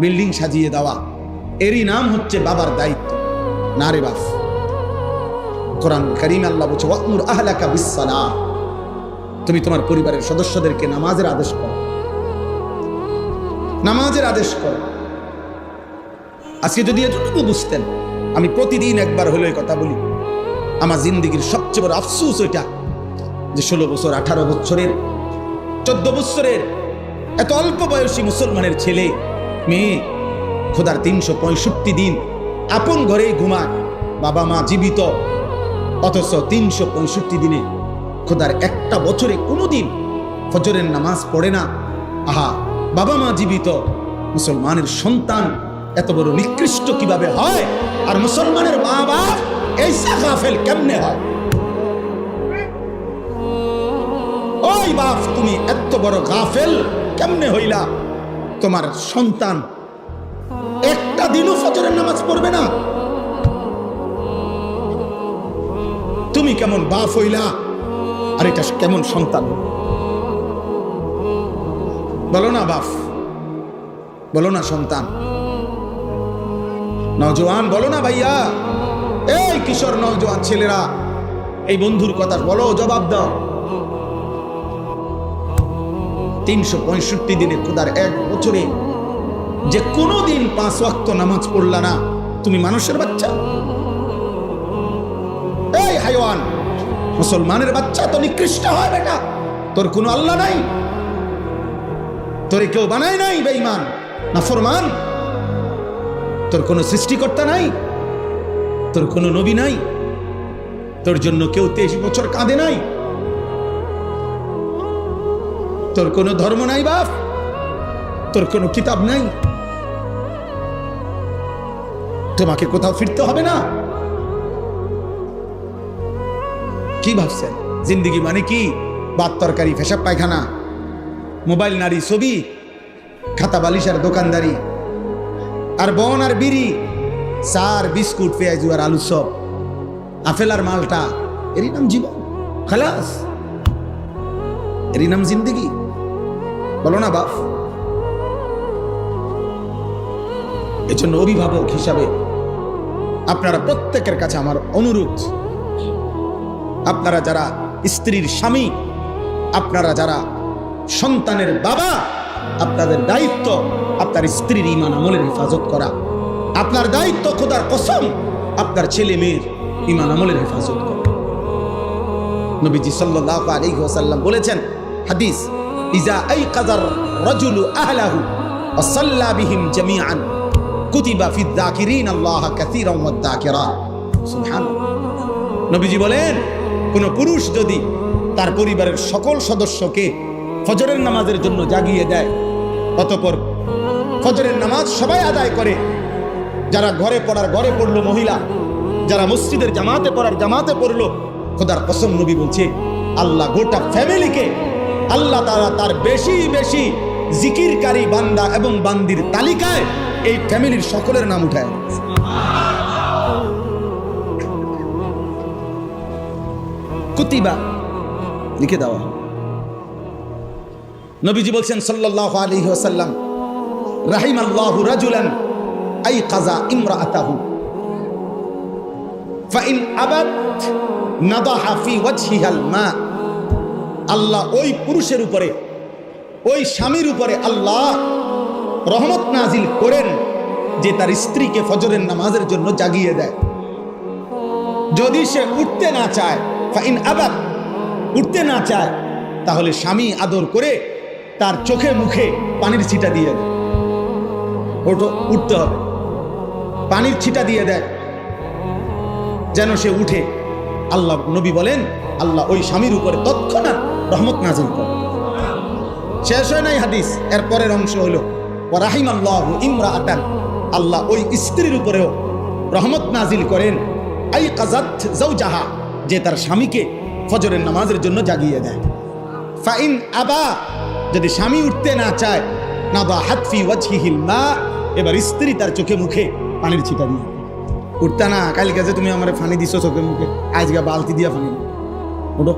বিল্ডিং সাজিয়ে দেওয়া, এরই নাম হচ্ছে বাবার দায়িত্ব। না রে বাপ, কোরআন কারীমে আল্লাহ বলছে ওয়া'মুর আহলাকা বিস-সালাহ, তুমি তোমার পরিবারের সদস্যদেরকে নামাজের আদেশ করো, নামাজের আদেশ করো। আজকে যদি এতটুকু বুঝতেন, আমি প্রতিদিন একবার হলো এই কথা বলি, আমার জিন্দেগির সবচেয়ে বড় আফসোস ওইটা যে 16 বছর 18 বছরের 14 বছরের এত অল্প বয়সী মুসলমানের ছেলে মেয়ে খোদার 365 দিন আপন ঘরেই ঘুমায়, বাবা মা জীবিত, অথচ 365 দিনে খোদার একটা বছরে কোনোদিন ফজরের নামাজ পড়ে না। আহা, বাবা মা জীবিত, মুসলমানের সন্তান এত বড় নিকৃষ্ট কিভাবে হয়? আর মুসলমানের বাবা এই গাফেল কেমনে হয়? ওই বাপ, তুমি এত বড় গাফেল কেমনে হইলা? তোমার সন্তান একটা দিনও ফজরের নামাজ পড়বে না, তুমি কেমন বাপ হইলা? আর এটা কেমন সন্তান? বলো না বাপ, বলো না সন্তান, নওজোয়ান বলো না ভাইয়া, এই কিশোর নওজোয়ান ছেলেরা, এই বন্ধুর কথা বলো, জবাব দাও। 365 দিনে খোদার এক বছরে যে কোনো দিন 5 ওয়াক্ত নামাজ পড়লা না, তুমি মানুষের বাচ্চা? এই হাইওয়ান, মুসলমানের বাচ্চা তো নিকৃষ্ট হয় বেটা। তোর কোনো আল্লাহ নাই, তোরে কেউ বানায় নাই বেঈমান নাফরমান, তোর কোনো সৃষ্টিকর্তা নাই, তোর কোনো নবী নাই, তোর জন্য কেউ 23 বছর কাঁদে নাই, তোর কোনো ধর্ম নাই বাপ, তোর কোনো কিতাব নাই, তোমাকে কোথাও ফিরতে হবে না? কি ভাবছেন জিন্দেগি মানে কি? ভাত তরকারি, পেশাব পায়খানা, মোবাইল, নারী, ছবি, খাতা বালিশ আর দোকানদারি, আর বন আর বিড়ি, চার বিস্কুট, পেঁয়াজু আর আলু সব, আপেল আর মালটা, এরই নাম জীবন? খালাস, এরই নাম জিন্দেগি? বলো না বাপ। এজন্য অভিভাবক হিসাবে আপনারা প্রত্যেকের কাছে আমার অনুরোধ, আপনারা যারা স্ত্রীর স্বামী, আপনারা যারা সন্তানের বাবা, আপনাদের দায়িত্ব আপনার স্ত্রীর ঈমান আমলের হেফাজত করা। আপনার দায়িত্ব খোদার কসম আপনার ছেলে মেয়ের ঈমান আমলের হেফাজত করা। নবীজি সাল্লাল্লাহু আলাইহি ওয়াসাল্লাম বলেছেন, হাদিস, ইজা আইকাযার রাজুলু আহলাহু ওয়া সাল্লা বিহিম জামিআন কুতিবা ফিদ যাকিরিন আল্লাহ কাসীরান ওয়াদ যাকিরাত। সুবহানাল্লাহ। নবীজি বলেন, কোন পুরুষ যদি তার পরিবারের সকল সদস্যকে ফজরের নামাজের জন্য জাগিয়ে দেয়, অতঃপর ফজরের নামাজ সবাই আদায় করে, যারা ঘরে পড়ার ঘরে পড়লো মহিলা, যারা মসজিদের জামাতে পড়ার জামাতে পড়লো, খোদার কসম নবী বলছে আল্লাহ গোটা ফ্যামিলিকে আল্লাহ তাআলা তার বেশি বেশি জিকিরকারী বান্দা এবং বান্দির তালিকায় এই ফ্যামিলির সকলের নাম উঠায়। কুতিবা লিখে দেওয়া। নবীজি বলছেন সাল্লাল্লাহু আলাইহি ওয়াসাল্লাম, রাহিমাল্লাহু রাজুলান আইকাযা ইমরাআতাহু ফাইন আবাত নাদাহা ফি ওয়াজহিহাল মা। আল্লাহ ওই পুরুষের উপরে, ওই স্বামীর উপরে আল্লাহ রহমত নাজিল করেন যে তার স্ত্রীকে ফজরের নামাজের জন্য জাগিয়ে দেয়। যদি সে উঠতে না চায়, ফাইন আবাত, উঠতে না চায়, তাহলে স্বামী আদর করে তার চোখে মুখে পানির ছিটা দিয়ে দেয়। ওটো উঠতে হবে, পানির ছিটা দিয়ে দেয় যেন সে উঠে। আল্লাহ নবী বলেন আল্লাহ ওই স্বামীর উপরে তৎক্ষণাৎ রহমত নাজিল করে। শেষ হয় নাই হাদিস, এর পরের অংশ হলো ওয়া রাহিমাল্লাহু ইমরাআতান, আল্লাহ ওই স্ত্রীর উপরেও রহমত নাজিল করেন আইকাযাত যাওজাহা, যে তার স্বামীকে ফজরের নামাজের জন্য জাগিয়ে দেয়। ফাইন আবা, যদি স্বামী উঠতে না চায়, নাদাহাত ফি ওয়াজহিহিল মা, এবার স্ত্রী তার চোখে মুখে পানির ছিটা দিয়ে। উঠতা না, কালকে যে তুমি আমার পানি দিছো চোখে মুখে, আজকে বালতি দিয়া পানি ওঠো।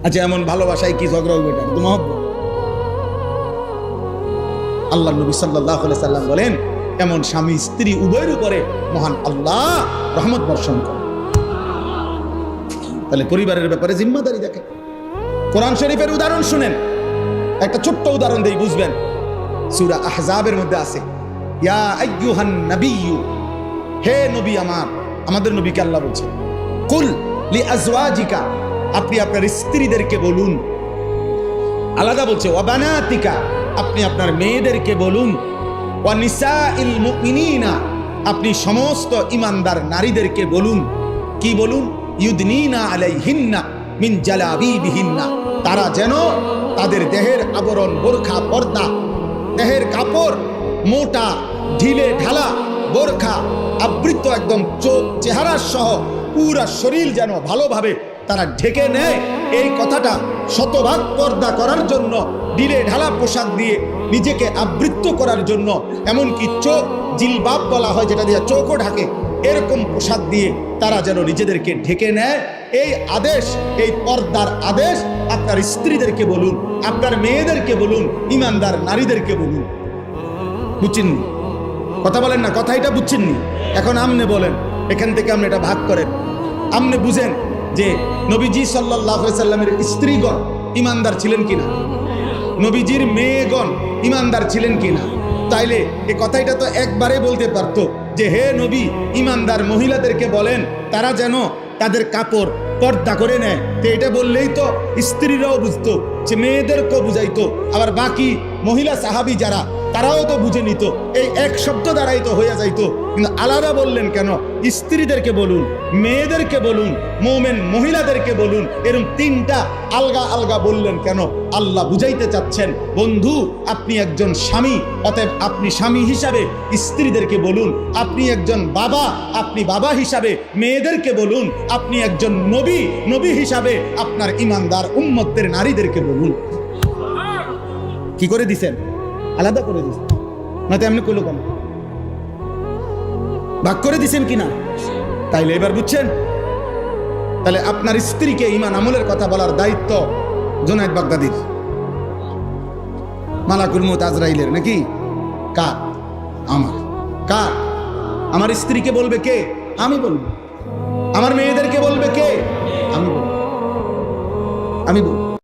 আচ্ছা, এমন ভালোবাসায় কি ঝগড়া হবে? এটা তো মহব্বত। আল্লাহ নবী সাল্লাল্লাহু আলাইহি সাল্লাম বলেন, এমন স্বামী স্ত্রী উভয়ের উপরে মহান আল্লাহ রহমত বর্ষণ করে। তাহলে পরিবারের ব্যাপারে জিম্মাদারি দেখেন। কোরআন শরীফের উদাহরণ শুনেন, একটা ছোট্ট উদাহরণ দেই বুঝবেন। সূরা আহজাবের মধ্যে আছে, ইয়া আইয়ুহান নাবিয়্যু, হে নবী আমার, আমাদের নবীকে আল্লাহ বলছেন, কুল লি আজওয়াজিকা, আপনি আপনার স্ত্রীদেরকে বলুন। আলাদা বলছে ওয়া বানাতিকা, আপনি আপনার মেয়েদেরকে বলুন। ওয়া নিসাইল মুমিনিনা, আপনি সমস্ত ঈমানদার নারীদেরকে বলুন। কি বলুন? ইউদনিনা আলাইহিন্না মিন জালাবিবিহিন্না, তারা যেন তাদের দেহের আবরণ, বোরখা, পর্দা, দেহের কাপড়, মোটা ঢিলে ঢালা বোরখা আবৃত, একদম চোখ চেহারা সহ পুরা শরীর যেন ভালোভাবে তারা ঢেকে নেয়। এই কথাটা শতভাগ পর্দা করার জন্য, ঢিলে ঢালা পোশাক দিয়ে নিজেকে আবৃত করার জন্য, এমনকি চোখ জিলবাব বলা হয় যেটা দিয়ে চোখও ঢাকে, এরকম পোশাক দিয়ে তারা যেন নিজেদেরকে ঢেকে নেয়। এই আদেশ, এই পর্দার আদেশ আপনার স্ত্রীদেরকে বলুন, আপনার মেয়েদেরকে বলুন, ঈমানদার নারীদেরকে বলুন। বুঝছেননি? কথা বলেন না, কথা এটা বুঝছেননি? এখন আমনে বলেন, এখান থেকে আপনি এটা ভাগ করেন। আমনে বুঝেন যে নবীজি সাল্লাল্লাহু আলাইহি সাল্লামের স্ত্রীগণ ঈমানদার ছিলেন কিনা, নবীজির মেয়েগণ ঈমানদার ছিলেন কিনা। তাইলে এই কথাটা তো একবারে বলতে পারতো যে হে নবী, ঈমানদার মহিলাদেরকে বলেন তারা যেন তাদের কাপড় পর্দা করে নেয়। তো এটা বললেই তো স্ত্রীরাও বুঝতো, যে মেয়েদেরকেও বুঝাইতো, আবার বাকি মহিলা সাহাবী যারা তারাও তো বুঝে নিত। এই এক শব্দ দ্বারাই তো হয়ে যাইতো। কিন্তু আলাদা বললেন কেন? স্ত্রীদেরকে বলুন, মেয়েদেরকে বলুন, মুমিন মহিলাদেরকে বলুন, এরকম তিনটা আলগা আলগা বললেন কেন? আল্লাহ বুঝাইতে চাচ্ছেন, বন্ধু আপনি একজন স্বামী, অতএব আপনি স্বামী হিসাবে স্ত্রীদেরকে বলুন। আপনি একজন বাবা, আপনি বাবা হিসাবে মেয়েদেরকে বলুন। আপনি একজন নবী, নবী হিসাবে আপনার ঈমানদার উম্মতের নারীদেরকে বলুন। কি করে দিছেন? আলাদা করে দিছেন, নয়তো এমনি কইলো কেন? ভাগ করে দিছেন কিনা? তাইলে এবার বুঝছেন? তাহলে আপনার স্ত্রীকে ঈমান আমলের কথা বলার দায়িত্ব জুনায়েদ বাগদাদির, মালাকুল মউত আজরাইলের, নাকি কার? আমার। কার? আমার স্ত্রীকে বলবে কে? আমি বলবো। আমার মেয়েদেরকে বলবে কে? আমি বলবো। আমি বলবো।